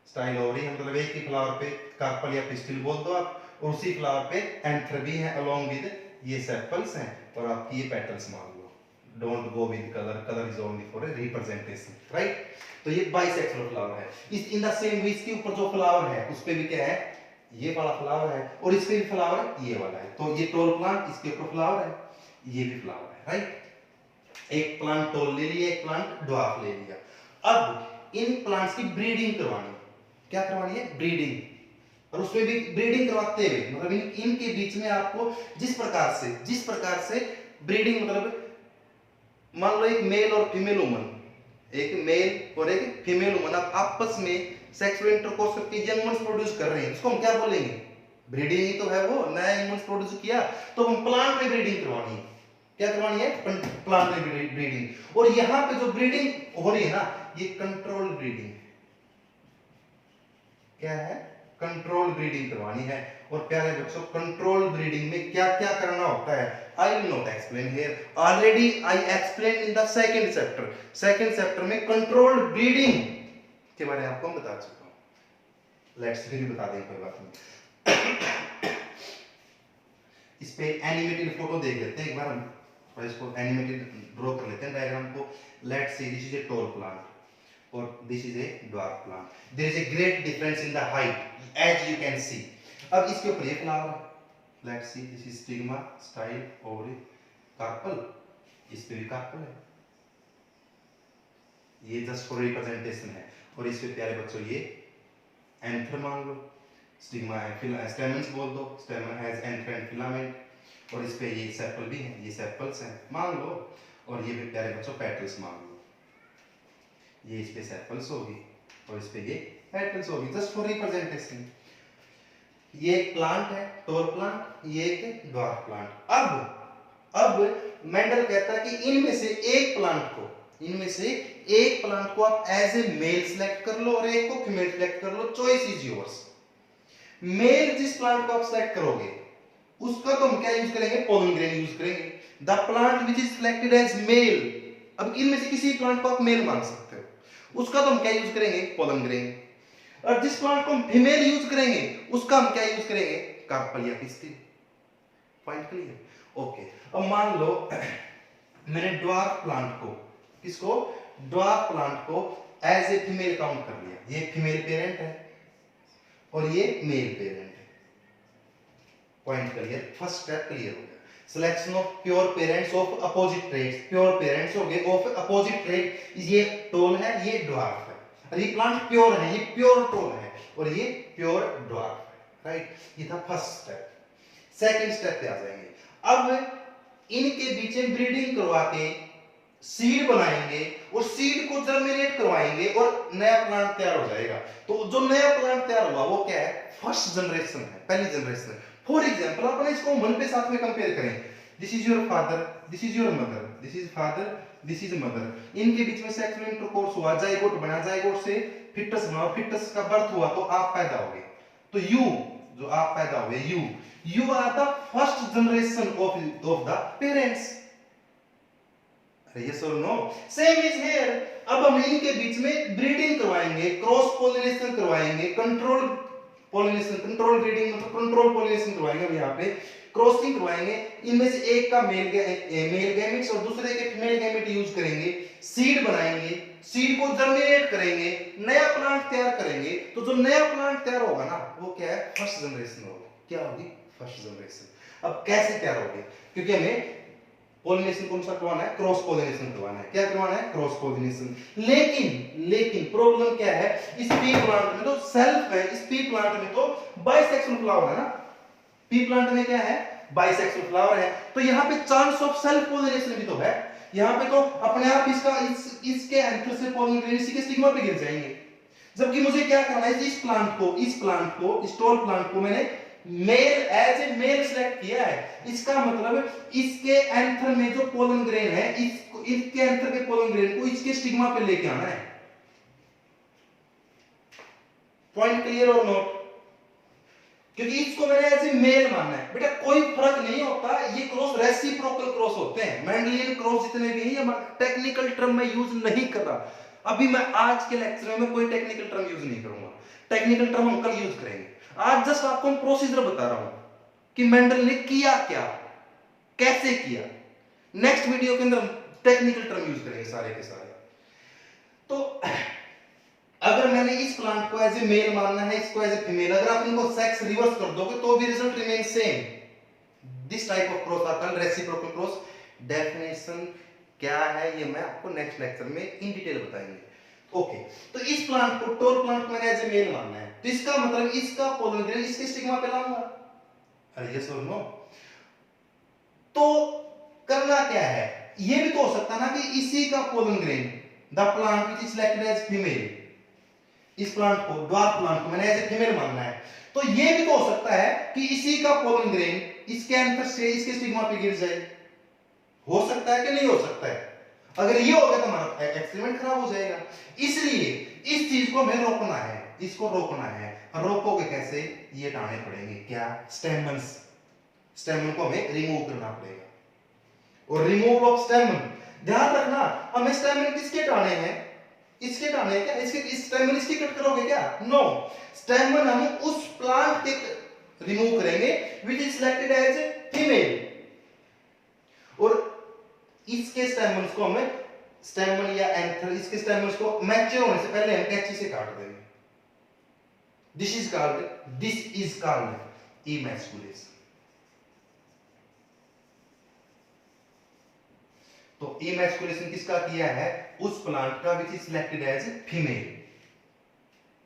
स्टाइल ओवरी, मतलब एक ही फ्लावर पे कार्पल या पिस्टिल बोल दो आप, और उसी फ्लावर पे एंथर भी है अलोंग विद ये सेपल्स हैं, और आपकी ये पेटल्स मान लो। Don't go with colour is only for a representation, right. तो ये बाइसेक्सुअल फ्लावर है। इस इन द सेम वे इसके ऊपर जो फ्लावर है उस पे भी क्या है, ये वाला फ्लावर है, और इस पे भी फ्लावर ये वाला है। तो ये टोल प्लांट, इसके ऊपर फ्लावर है, ये भी फ्लावर है, राइट। एक प्लांट टोल ले लिया, एक प्लांट ड्वार्फ ले लिया। अब इन प्लांट्स की ब्रीडिंग करवानी, क्या करवानी है, ब्रीडिंग, और उसमें भी ब्रीडिंग करवाते हुए, मतलब इनके बीच में आपको जिस प्रकार से ब्रीडिंग, मतलब मान लो एक मेल और फीमेल वुमन, एक मेल और एक फीमेल वुमन आपस में सेक्सुअल इंटरकोर्स करके यंग वंस प्रोड्यूस कर रहे हैं, उसको हम क्या बोलेंगे? ब्रीडिंग ही तो है, वो नया यंग वंस प्रोड्यूस किया, तो हम प्लांट में ब्रीडिंग करवानी है। क्या करवानी है? प्लांट में ब्रीडिंग। और यहाँ पे जो ब्रीडिंग हो रही है ना, ये कंट्रोल ब्रीडिंग है। क्या है? कंट्रोल ब्रीडिंग करवानी है। और प्यारे बच्चों, कंट्रोल ब्रीडिंग में क्या क्या करना होता है, I will not explain here, already I explain in the second chapter. Second chapter में कंट्रोल ब्रीडिंग के बारे में आपको बता चुका हूं। लेट्स फिर बता दें, कोई बात नहीं। इस पे एनिमेटेड फोटो देख लेते हैं एक बार हम, और इसको एनिमेटेड ड्रॉ कर लेते हैं डायग्राम को। Let's see, this is a tall plant or this is a dwarf plant. There is a great difference in the height as you can see. अब इसके ऊपर ये फ्लावर है, let's see, this is stigma, style, ovary, carpel, इस पे भी carpel है, ये just for representation है। और इस पे प्यारे बच्चों ये anther मान लो, stigma है, stamens बोल दो, stamen has anther and filament, और इस पे ये sepal भी है, ये sepals हैं मान लो, और ये भी प्यारे बच्चों petals मान लो, ये इस पे सेपल्स होगी और इस पे ये पेटल्स होगी, जस्ट फॉर रिप्रेजेंटेशन। ये एक प्लांट है, टॉल प्लांट, ये एक ड्वार्फ प्लांट। अब मेंडल कहता है कि इनमें से एक प्लांट को आप एज ए मेल सिलेक्ट कर लो और एक को फीमेल सिलेक्ट कर लो, चॉइस इज योर्स। मेल जिस प्लांट को आप सिलेक्ट करोगे उसका तो हम क्या यूज करेंगे? पोलन ग्रेन यूज करेंगे। The plant which is selected as male, अब इनमें से किसी प्लांट को आप मेल मान सकते हो, उसका तो हम क्या यूज करेंगे? Pollen grain. और जिस प्लांट को हम फीमेल यूज करेंगे उसका हम क्या यूज करेंगे? कार्पल या पिस्टिल। Point clear? ओके। अब मान लो मैंने ड्वार्फ प्लांट को, किसको? ड्वार्फ प्लांट को एज ए फीमेल काउंट कर लिया। ये फीमेल पेरेंट है और ये मेल पेरेंट है। Point clear? First step clear हो गया। Selection of pure parents of opposite traits, pure parents हो गए ऑफ अपोजिट ट्रेड। ये टोल है, ये ड्वार्फ है, और ये प्लांट प्योर है, ये प्योर टोल है और ये प्योर ड्वार्फ है, राइट? ये था फर्स्ट स्टेप। सेकंड स्टेप पे आ जाएंगे। अब इनके बीच में ब्रीडिंग करवा के सीड बनाएंगे और सीड को जर्मिनेट करवाएंगे और नया प्लांट तैयार हो जाएगा। तो जो नया प्लांट तैयार हुआ वो क्या है? फर्स्ट जनरेशन है, पहली जनरेशन। फॉर एग्जांपल अपन इसको मन पे साथ में कंपेयर करें, this is your father, this is your mother, this is father, this is mother. इनके बीच में सेक्सुअल इंटरकोर्स हुआ, जाइगोट बना, जाइगोट से फिटस बना, फिटस का बर्थ हुआ तो आप पैदा हो गए। तो यू, जो आप पैदा हुए, you are the first generation of the parents. Yes और नो? Same is here. अब हम इनके बीच में ब्रीडिंग करवाएंगे, क्रॉस पोलिनेशन करवाएंगे, कंट्रोल पोलिनेशन, कंट्रोल ब्रीडिंग मतलब कंट्रोल पोलिनेशन करवाएंगे हम यहाँ पे, क्रॉसिंग करवाएंगे। इनमें से एक का मेल गैमेट्स और दूसरे के फीमेल गैमेट यूज करेंगे, सीड बनाएंगे, सीड को जर्मिनेट करेंगे, नया प्लांट तैयार करेंगे। तो जो नया प्लांट तैयार होगा ना वो क्या है? फर्स्ट जनरेशन होगी। क्या होगी? First generation. अब कैसे तैयार होगी? क्योंकि हमें पोलिनेशन कौन सा करवाना है? क्रॉस पोलिनेशन करवाना है। क्या करवाना है? Cross pollination. लेकिन प्रॉब्लम क्या है? इस पी प्लांट में तो सेल्फ है, इस पी प्लांट में तो बाइसेक्सुअल फ्लावर है ना। पी प्लांट में क्या है? बाइसेक्सुअल फ्लावर है। तो यहाँ पे चांस ऑफ सेल्फ पोलिनेशन भी तो है। यहाँ पे तो अपने आप इसके एंथर से पोलन ग्रेन इसी के स्टिग्मा पे गिर जाएंगे। जबकि मुझे क्या करना है? इस टॉल प्लांट को मैंने male as a male select किया है। इसका मतलब इसके एंथर में जो पोलन ग्रेन है, इसके एंथर के पोलन ग्रेन को इसके स्टिग्मा पे लेके आना है। पॉइंट क्लियर और नोट? क्योंकि इसको मैंने एज ए मेल मानना है। बेटा कोई फर्क नहीं होता, ये क्रॉस रेसिप्रोकल क्रॉस होते हैं। मेंडेलियन क्रॉस जितने भी हैं, ये टेक्निकल टर्म मैं यूज नहीं कर रहा। अभी मैं आज के लेक्चर में कोई टेक्निकल टर्म यूज नहीं करूंगा। टेक्निकल टर्म हम कल यूज करेंगे। आज जस्ट आपको हम प्रोसीजर बता रहा हूं कि मेंडल ने किया क्या, कैसे किया। नेक्स्ट वीडियो के अंदर हम टेक्निकल टर्म यूज करेंगे सारे के सारे। तो अगर मैंने इस प्लांट को एज ए मेल मानना है, इसको एज ए फीमेल, अगर आप इनको सेक्स रिवर्स कर दोगे तो भी result remain same. This type of cross are called reciprocal cross. Definition क्या है ये मैं आपको नेक्स्ट लेक्चर में इन डिटेल बताएंगे। ओके, तो इस प्लांट को, टोल प्लांट को मैंने एज ए मेल मानना है, तो इसका मतलब इसका पोलन ग्रेन इसके स्टिग्मा पे लाऊंगा। अरे यस और नो? तो करना क्या है? ये भी तो हो सकता ना कि इसी का pollen grain the plant which is selected as female, इस प्लांट को, ड्वार्फ प्लांट को मैंने एज ए फीमेल मानना है, तो ये भी तो हो सकता है कि इसी का पोलन ग्रेन इसके एंथर से इसके स्टिग्मा पे गिर जाए। हो सकता है कि नहीं हो सकता है? अगर ये हो गया तो हमारा एक्सपेरिमेंट खराब हो जाएगा। इसलिए इस चीज को हमें रोकना है, इसको रोकना है। रोकोगे कैसे? ये हटाने पड़ेंगे, क्या? स्टेमन्स। स्टेमन को हमें रिमूव करना पड़ेगा। और रिमूवल ऑफ स्टेमन, ध्यान रखना, हमें स्टेमन किसके हटाने हैं? इसके हटाने हैं क्या? इसके स्टेमन इसकी कट करोगे क्या? नो, स्टेमन हम उस प्लांट के रिमूव करेंगे which is selected as female, और इसके स्टेमन्स को हमें, स्टेमन या एंथर, इसके स्टेमन्स को मैच्योर होने से पहले हम कैंची से काट देंगे। This is called emasculation. तो इमैस्कुलेशन किसका किया है? उस प्लांट का which is selected as female,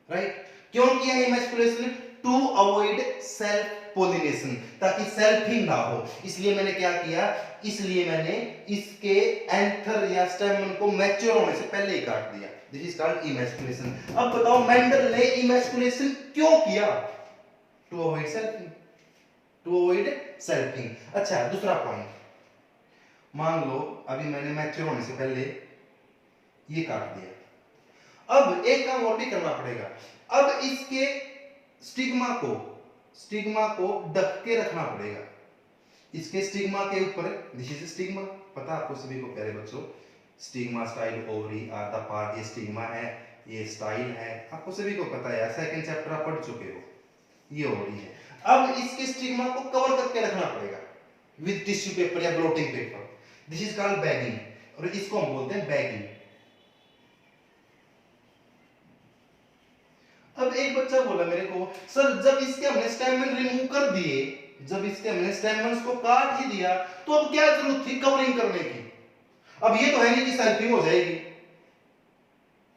right? क्यों किया emasculation? To avoid self pollination, ताकि सेल्फिंग ना हो। इसलिए मैंने क्या किया? इसलिए मैंने इसके एंथर या स्टेमन को मैच्योर होने से पहले ही काट दिया। This is called emasculation. अब बताओ मेंडल ने इमैस्कुलेशन क्यों किया? To avoid selfing, to avoid selfing. अच्छा, दूसरा पॉइंट, मान लो अभी मैंने मैच्योर होने से पहले ये काट दिया। अब एक काम और भी करना पड़ेगा। अब इसके स्टिग्मा को ढक के रखना पड़ेगा। इसके स्टिग्मा के ऊपर, दिस इज स्टिग्मा, पता आपको सभी को प्यारे बच्चों, stigma, style, ovary are the part, ये स्टिग्मा है, ये स्टाइल है, आपको सभी को पता है, सेकंड चैप्टर आप पढ़ चुके हो, ये ओवरी है। अब इसके स्टिग्मा को कवर करके रखना पड़ेगा विद टिश्यू पेपर या blotting paper. This is called bagging, और इसको हम बोलते हैं बैगिंग। अब एक बच्चा बोला मेरे को, सर जब इसके हमने स्टेमन रिमूव कर दिए, जब इसके हमने स्टेमन्स को काट ही दिया, तो अब क्या जरूरत थी कवरिंग करने की? अब ये तो है नहीं कि सेल्फिंग हो जाएगी।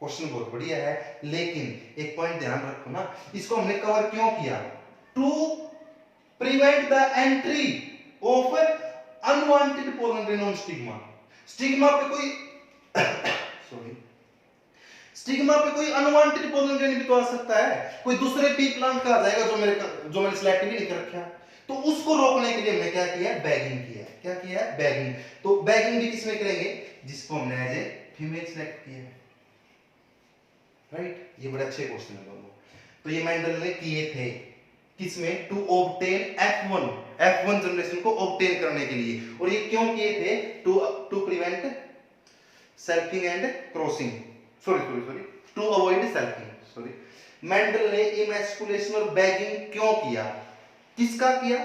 क्वेश्चन बहुत बढ़िया है, लेकिन एक पॉइंट ध्यान रखो ना, इसको हमने कवर क्यों किया? To prevent the entry of unwanted pollen grain on stigma. Stigma पे कोई सॉरी, स्टिग्मा पे कोई अनवांटेड पोलन ग्रेन भी तो आ सकता है, कोई दूसरे पी प्लांट का आ जाएगा जो मैंने सिलेक्ट भी नहीं कर रखा। तो उसको रोकने के लिए हमने क्या किया? बैगिंग किया। क्या किया है? बैगिंग। तो बैगिंग भी किसमें करेंगे? जिसको हमने एज ए फीमेल सिलेक्ट किया है, राइट? ये बड़े अच्छे क्वेश्चन है दोनों। तो ये मेंडल ने किए थे किसमें? टू ऑब्टेन F1 जनरेशन को ऑब्टेन करने के लिए। और ये क्यों किए थे? To prevent selfing and crossing, sorry to avoid selfing, sorry. Mendel ने इमैस्कुलेशन और बैगिंग क्यों किया? किसका किया?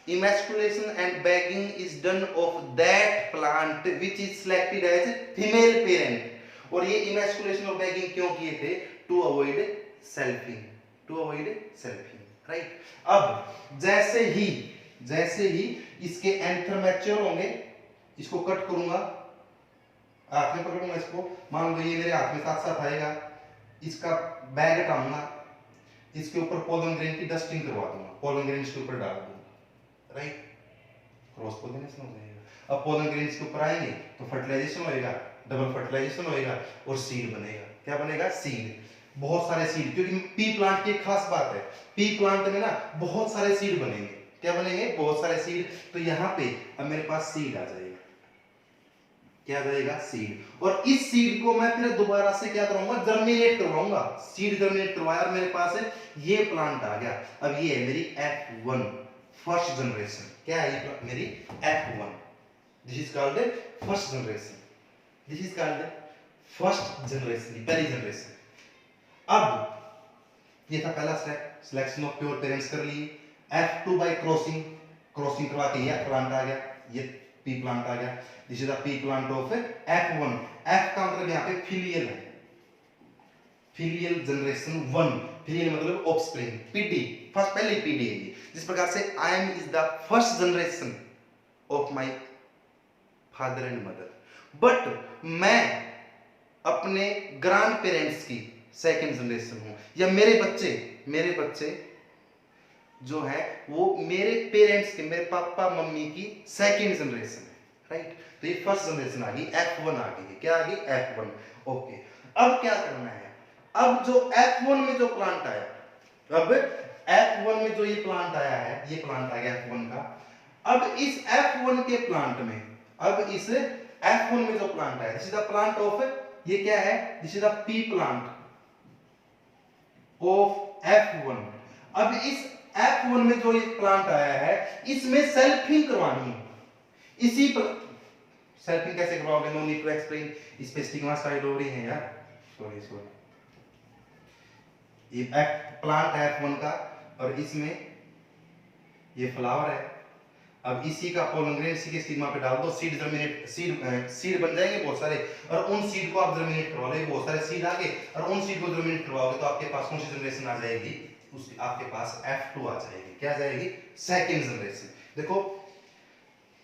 Emasculation and bagging is done of that plant which is selected as female parent. और ये इमैस्कुलेशन और बैगिंग क्यों किए थे? To avoid selfing, to avoid selfing, right? अब जैसे ही इसके एंथर मैच्योर होंगे, इसको कट करूंगा, हाथ में पकड़ूंगा इसको, मान लो ये मेरे हाथ में साथ साथ आएगा, इसका बैग हटाऊंगा, इसके ऊपर पोलन ग्रेन की डस्टिंग करवा दूंगा, पोलन ग्रेन इसके ऊपर डाल दूंगा, राइट? क्रॉस पोलिनेशन हो जाएगा। अब पोलन ग्रेन इसके ऊपर आएंगे तो फर्टिलाइजेशन होएगा, डबल फर्टिलाइजेशन होएगा और सीड बनेगा। क्या बनेगा? सीड। बहुत सारे सीड, क्योंकि पी प्लांट की एक खास बात है, पी प्लांट में ना बहुत सारे सीड बनेंगे। क्या बनेंगे? बहुत सारे सीड। तो यहाँ पे अब मेरे पास सीड आ जाएगा। क्या आ जाएगा? सीड। और इस सीड को मैं फिर दोबारा से क्या करूंगा? जर्मिनेट करवाऊंगा। सीड जर्मिनेट करवाया और मेरे पास है ये प्लांट आ गया। अब ये है मेरी F1 फर्स्ट जनरेशन। क्या है ये मेरी F1? This is called first generation, this is called first generation, पहली जनरेशन। अब ये था पहला step, selection of pure parents कर लिए। F2 बाय क्रॉसिंग, क्रॉसिंग करवा के ये प्लांट आ गया, ये पी प्लांट आ गया। This is the P plant of F1। F का मतलब यहाँ पे फिलियल है, फिलियल जनरेशन 1। फिलियल मतलब ऑफस्प्रिंग, पीडी, फर्स्ट पहले पीडी है ये। जिस प्रकार से I am is the first generation of my father and mother, but मैं अपने ग्रैंड पेरेंट्स की सेकंड जनरेशन हूं, या मेरे बच्चे जो है वो मेरे पेरेंट्स के, मेरे पापा मम्मी की सेकंड जनरेशन है, राइट? तो ये फर्स्ट जनरेशन आ गई, F1 आ गई। क्या आ गई? F1। ओके, अब क्या करना है? अब जो F1 में जो प्लांट आया, अब F1 में जो ये प्लांट आया है, ये प्लांट आ गया F1 का। अब इस F1 के प्लांट में, अब इस F1 में जो प्लांट आया, this is the plant of, ये क्या है? This is the P plant of F1। अब इस F1 में जो ये प्लांट आया है, इसमें सेल्फिंग करवानी है। इसी पर सेल्फिंग कैसे करवाओगे? नो नीड टू एक्सप्लेन, इस पे स्टिग्मा साइड हो रही है यार, सॉरी सॉरी। ये प्लांट है F1 का, और इसमें ये फ्लावर है। अब इसी का पोलन ग्रेन इसी के स्टिग्मा पे डाल दो, सीड जर्मिनेट, सीड बन जाएंगे बहुत सारे, और उन सीड को आप जर्मिनेट करवा लो, बहुत सारे सीड आगे, और उन सीड को जर्मिनेट करवाओगे तो आपके पास कौन सी जनरेशन आ जाएगी? उसकी आपके पास F2 आ जाएगी। क्या जाएगी? Second generation. देखो,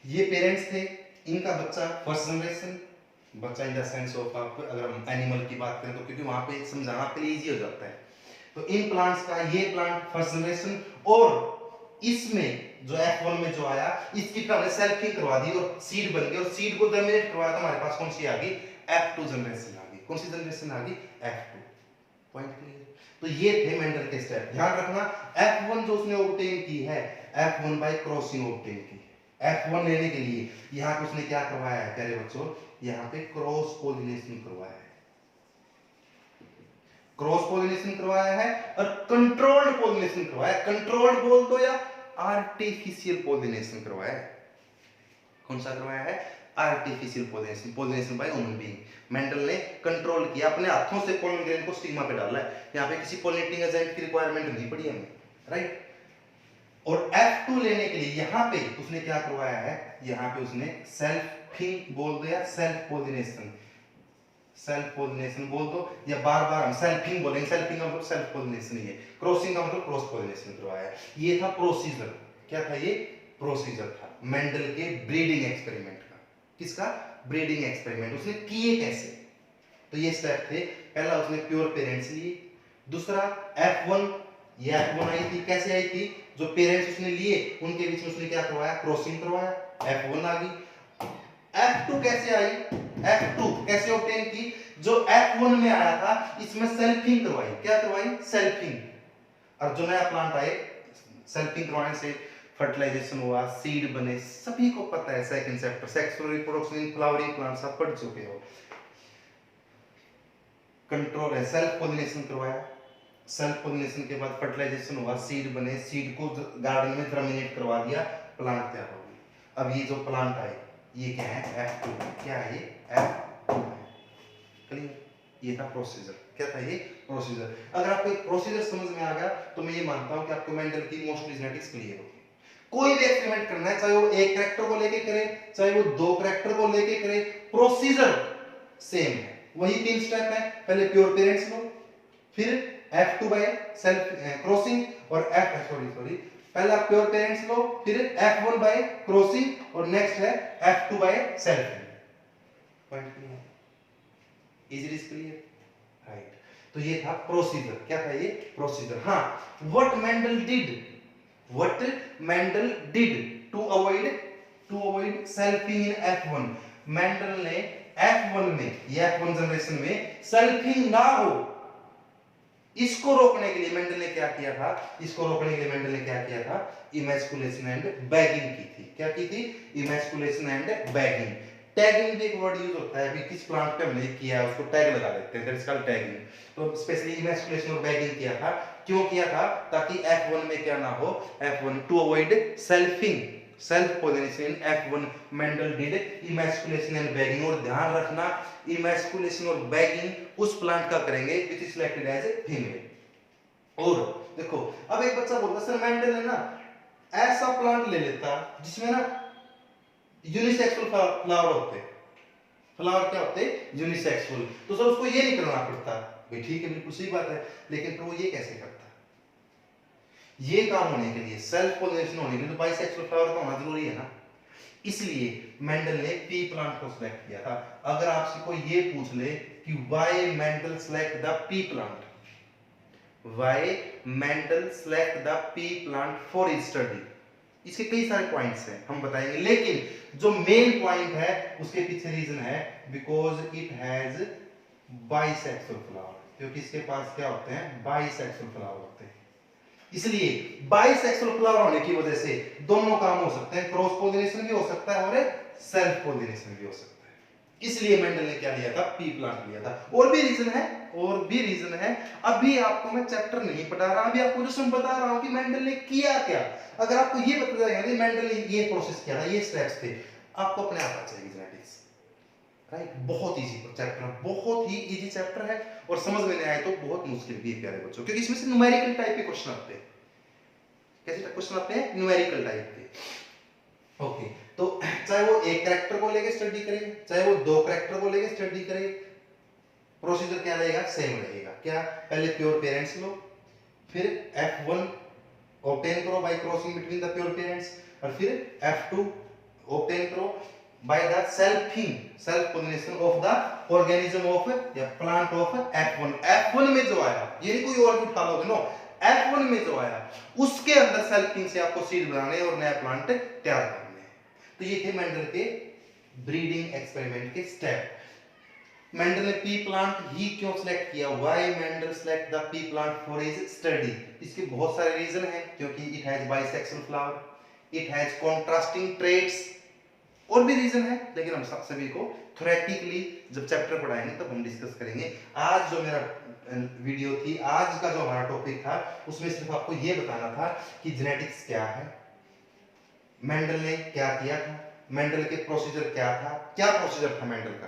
ये पेरेंट्स थे, इनका बच्चा फर्स्ट जनरेशन, बच्चा इन द सेंस ऑफ, आप अगर हम एनिमल की बात करें तो, क्योंकि वहां पे समझाना आपके लिए इजी हो जाता है। तो इन प्लांट्स का ये प्लांट फर्स्ट जनरेशन, और इसमें जो F1 में जो आया, इसकी हमने सेल्फिंग करवा दी और सीड बन गई, और सीड को जर्मिनेट करवाया तो हमारे पास कौन सी आ गई? F2 जनरेशन आ गई। कौन सी जनरेशन आ गई? F2। Point clear? तो ये थे मेंडल के स्टेप। ध्यान रखना, F1 जो उसने ऑब्टेन की है, F1 बाय क्रॉसिंग ऑब्टेन की। F1 लेने के लिए यहाँ पे उसने क्या करवाया है प्यारे बच्चों? यहाँ पे क्रॉस पोलिनेशन करवाया है, क्रॉस पोलिनेशन करवाया है, और कंट्रोल्ड पोलिनेशन करवाया है। कंट्रोल्ड बोल दो या आर्टिफिशियल पोलिनेशन करवाया है। कौन सा करवाया है? Artificial pollination, pollination by human being. Mendel ने कंट्रोल किया, अपने हाथों से पोलन ग्रेन को स्टिग्मा पे डाला है। यहाँ पे किसी पोलिनेटिंग एजेंट की रिक्वायरमेंट नहीं पड़ी हमें, राइट। और F2 लेने के लिए यहाँ पे उसने क्या करवाया है? यहाँ पे उसने सेल्फिंग बोल दो या सेल्फ पोलिनेशन, सेल्फ पोलिनेशन बोल दो, या बार बार हम सेल्फिंग बोलेंगे। सेल्फिंग का मतलब सेल्फ पोलिनेशन ही है, क्रॉसिंग का मतलब क्रॉस पोलिनेशन करवाया है। ये था प्रोसीजर। क्या था ये? प्रोसीजर था मेंडल के ब्रीडिंग एक्सपेरिमेंट का। किसका? Breeding experiment. उसने किए कैसे? तो ये स्टेप थे। पहला उसने प्योर पेरेंट्स लिए, दूसरा F1, ये F1 आई थी, कैसे आई थी? जो पेरेंट्स उसने लिए उनके बीच में उसने क्या करवाया? क्रॉसिंग करवाया, F1 आ गई। F2 कैसे आई? F2 कैसे ऑब्टेन की? जो F1 में आया था, इसमें सेल्फिंग करवाई। क्या करवाई? सेल्फिंग। और जो नया प्लांट आए, सेल्फिंग करवाने से फर्टिलाइजेशन हुआ, सीड बने, सभी को पता है। Second chapter sexual reproduction in flowering plants आप पढ़ चुके हो। कंट्रोल है, सेल्फ पोलिनेशन करवाया, सेल्फ पोलिनेशन के बाद फर्टिलाइजेशन हुआ, सीड बने, सीड को गार्डन में जर्मिनेट करवा दिया, प्लांट तैयार हो गया। अब ये जो प्लांट आए, ये क्या है? F2। क्या है ये? F2 है। क्लियर? ये था प्रोसीजर। क्या था ये? प्रोसीजर। अगर आपको प्रोसीजर समझ में आ गया तो मैं ये मानता हूं कि आपको मेंडल की मोस्टली जेनेटिक्स क्लियर होगी। कोई भी एक्सपेरिमेंट करना है, चाहे वो एक कैरेक्टर को लेके करे, चाहे वो दो कैरेक्टर को लेके करे, प्रोसीजर सेम है। वही 3 स्टेप है। पहले प्योर पेरेंट्स लो, फिर F2 बाय सेल्फ क्रॉसिंग, और पहला प्योर पेरेंट्स लो, फिर F1 बाय क्रॉसिंग, और नेक्स्ट है F2 by self. Point clear? Is it clear? Right. तो ये था प्रोसीजर। क्या था ये? प्रोसीजर। हाँ, what Mendel did to avoid selfing in F1। Mendel ने F1 में, ये F1 जनरेशन में सेल्फिंग ना हो, इसको रोकने के लिए मेंडल ने क्या किया था? इमैस्कुलेशन एंड बैगिंग की थी। क्या की थी? Emasculation and bagging. टैगिंग भी एक वर्ड यूज होता है, अभी किस प्लांट पे हमने किया है उसको टैग लगा देते हैं, दैट इज कॉल्ड टैगिंग। तो स्पेशली इमैस्कुलेशन और बैगिंग किया था। क्यों किया था? ताकि F1 में क्या ना हो, F1 to avoid self pollination in F1 Mendel did emasculation and bagging. और ध्यान रखना, इमैस्कुलेशन और बैगिंग उस प्लांट का करेंगे which is selected as a female. और देखो, अब एक बच्चा बोलता सर मेंडल है ना ऐसा प्लांट ले लेता जिसमें ना यूनिसेक्सुअल फ्लावर होते। फ्लावर क्या होते? यूनिसेक्सुअल। तो सर उसको ये नहीं करना पड़ता। भाई ठीक है, बिल्कुल सही बात है, लेकिन फिर वो ये कैसे करता? ये काम होने के लिए, सेल्फ पोलिनेशन होने के लिए तो बाइसेक्सुअल फ्लावर का होना जरूरी है ना। इसलिए मेंडल ने पी प्लांट को सिलेक्ट किया था। अगर आपसे कोई ये पूछ ले कि why Mendel select the P plant, why Mendel select the P plant for his study, इसके कई सारे पॉइंट्स हैं, हम बताएंगे, लेकिन जो मेन पॉइंट है उसके पीछे रीजन है because it has bisexual flower, क्योंकि इसके पास क्या होते हैं, बाइसेक्सुअल फ्लावर होते हैं। इसलिए बाइसेक्सुअल फ्लावर होने की वजह से दोनों काम हो सकते हैं, क्रॉस पोलिनेशन भी हो सकता है और सेल्फ पोलिनेशन भी हो सकता है। इसलिए मेंडल ने क्या लिया था, पी प्लांट लिया था। और भी रीजन है, और भी रीजन है। अभी आपको मैं चैप्टर नहीं पढ़ा रहा, अभी आपको जो मैं बता रहा हूं कि मेंडल ने किया क्या। अगर आपको ये पता चलेगा मेंडल ने ये प्रोसेस किया था, ये स्टेप्स थे, आपको अपने आप आ जाएगी जेनेटिक्स। राइट, बहुत इजी चैप्टर, बहुत ही इजी चैप्टर है, और समझ में नहीं आए तो बहुत मुश्किल भी है प्यारे बच्चों, क्योंकि इसमें से न्यूमेरिकल टाइप के क्वेश्चन आते हैं। कैसे क्वेश्चन आते हैं, न्यूमेरिकल टाइप के। ओके, तो चाहे वो एक कैरेक्टर को लेके स्टडी करें, चाहे वो दो कैरेक्टर को लेके स्टडी करें, प्रोसीजर क्या रहेगा, सेम रहेगा। क्या, पहले प्योर पेरेंट्स लो, फिर F1 ऑब्टेन करो bye crossing between the pure parents, और फिर F2 ऑब्टेन करो by the self pollination of the organism of या प्लांट ऑफ F1। F1 में जो आया, ये नहीं कोई और भी उठा लोगे, नो, F1 में जो आया उसके अंदर सेल्फिंग से आपको सीड बनाने और नया प्लांट तैयार करने। तो ये थे मेंडल के ब्रीडिंग एक्सपेरिमेंट के स्टेप। मेंडल ने पी प्लांट ही क्यों सिलेक्ट किया, why Mendel select the P plant for his study. इसके बहुत सारे रीजन हैं, क्योंकि it has bisexual flower, it has contrasting traits, और भी रीजन है, लेकिन हम सब सभी को थ्योरेटिकली जब चैप्टर पढ़ाएंगे तब हम डिस्कस करेंगे। आज जो मेरा वीडियो थी, आज का जो हमारा टॉपिक था, उसमें सिर्फ आपको ये बताना था कि जेनेटिक्स क्या है, मेंडल ने क्या किया था, मेंडल के प्रोसीजर क्या था, क्या प्रोसीजर था मेंडल का,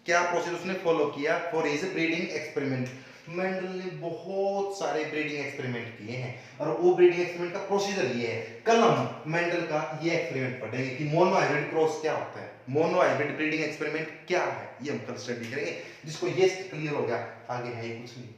क्या प्रोसीजर उसने फॉलो किया for his breeding experiment. Mendel ने बहुत सारे ब्रीडिंग एक्सपेरिमेंट किए हैं, और वो ब्रीडिंग एक्सपेरिमेंट का प्रोसीजर ये है। कल हम मेंडल का ये एक्सपेरिमेंट पढ़ेंगे कि मोनो हाइब्रिड क्रॉस क्या होता है, मोनो हाइब्रिड ब्रीडिंग एक्सपेरिमेंट क्या है, ये हम कल स्टडी करेंगे। जिसको ये क्लियर हो गया, आगे है ये कुछ नहीं।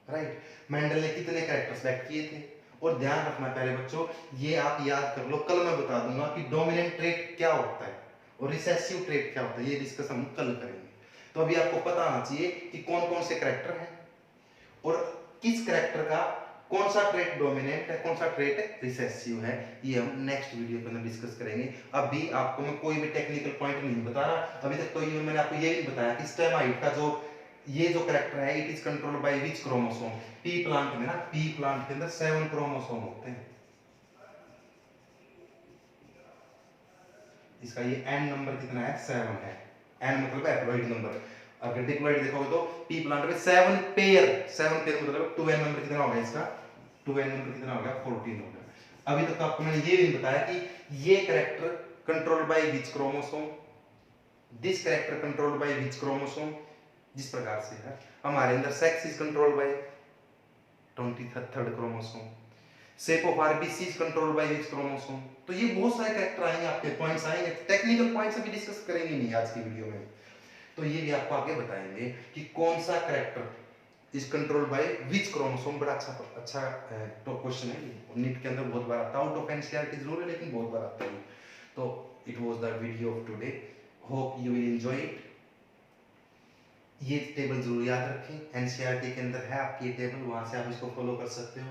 राइट, मेंडल ने कितने कैरेक्टर सेलेक्ट किए थे, और ध्यान रखना प्यारे बच्चों, ये आप याद कर लो, कल मैं बता दूंगा कि डोमिनेंट ट्रेट क्या होता है और रिसेसिव ट्रेट क्या होता है, ये डिस्कस हम कल करेंगे। तो अभी आपको पता आना चाहिए कि कौन कौन से कैरेक्टर हैं और किस कैरेक्टर का कौन सा ट्रेट डोमिनेंट है, कौन सा ट्रेट रिसेसिव है, ये हम नेक्स्ट वीडियो के अंदर डिस्कस करेंगे। अभी आपको मैं कोई भी टेक्निकल पॉइंट नहीं बता रहा, अभी तक तो ये मैंने आपको ये भी बताया कि स्टेमाइड का जो ये जो कैरेक्टर है, it is controlled by which chromosome. P plant में ना, पी प्लांट के अंदर 7 क्रोमोसोम होते हैं। इसका ये एन नंबर कितना है, 7 है। एन मतलब हैप्लॉइड नंबर। अगर डिप्लॉइड देखोगे तो पी प्लांट में 7 पेयर मतलब 2n नंबर कितना होगा इसका, 2n नंबर कितना होगा, 14 होगा। अभी तक तो आपको मैंने ये भी बताया कि ये character controlled by which chromosome, this character controlled by which chromosome. जिस प्रकार से है हमारे अंदर sex is controlled by 23rd chromosome, shape of RBC is controlled by which chromosome. तो ये बहुत सारे कैरेक्टर आएंगे, आपके पॉइंट्स आएंगे, टेक्निकल पॉइंट्स अभी डिस्कस करेंगे नहीं आज की वीडियो में। तो ये भी आपको आगे बताएंगे कि कौन सा character is controlled by which chromosome. बड़ा अच्छा तो क्वेश्चन है, नीट के अंदर बहुत बार आता है, आउट ऑफ एनसीईआरटी जरूर है लेकिन बहुत बार आता है। तो it was the video of today, hope you will enjoy it. ये टेबल जरूर याद रखें, एनसीईआरटी के अंदर है आपकी ये टेबल, वहां से आप इसको फॉलो कर सकते हो।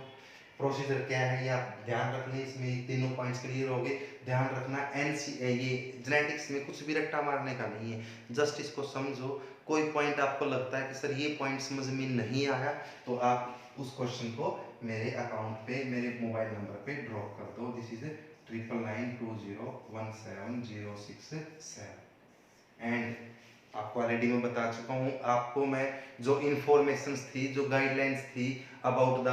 प्रोसीजर क्या है ये आप ध्यान रख लें, इसमें तीनों पॉइंट्स क्लियर हो गए। ध्यान रखना ये जेनेटिक्स में कुछ भी रट्टा मारने का नहीं है, जस्ट इसको समझो। कोई पॉइंट आपको लगता है कि सर ये पॉइंट समझ में नहीं आया, तो आप उस क्वेश्चन को मेरे अकाउंट पे, मेरे मोबाइल नंबर पे ड्रॉप कर दो। This is 9992017067। एंड आपको ऑलरेडी मैं बता चुका हूँ, आपको मैं जो इंफॉर्मेशंस थी, जो गाइडलाइंस थी अबाउट द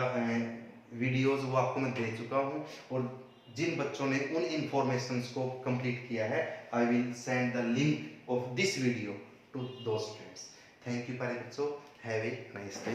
वीडियोस, वो आपको मैं दे चुका हूँ। और जिन बच्चों ने उन इंफॉर्मेशंस को कंप्लीट किया है, I will send the link of this video to those friends. Thank you प्यारे बच्चों, हैव ए नाइस डे।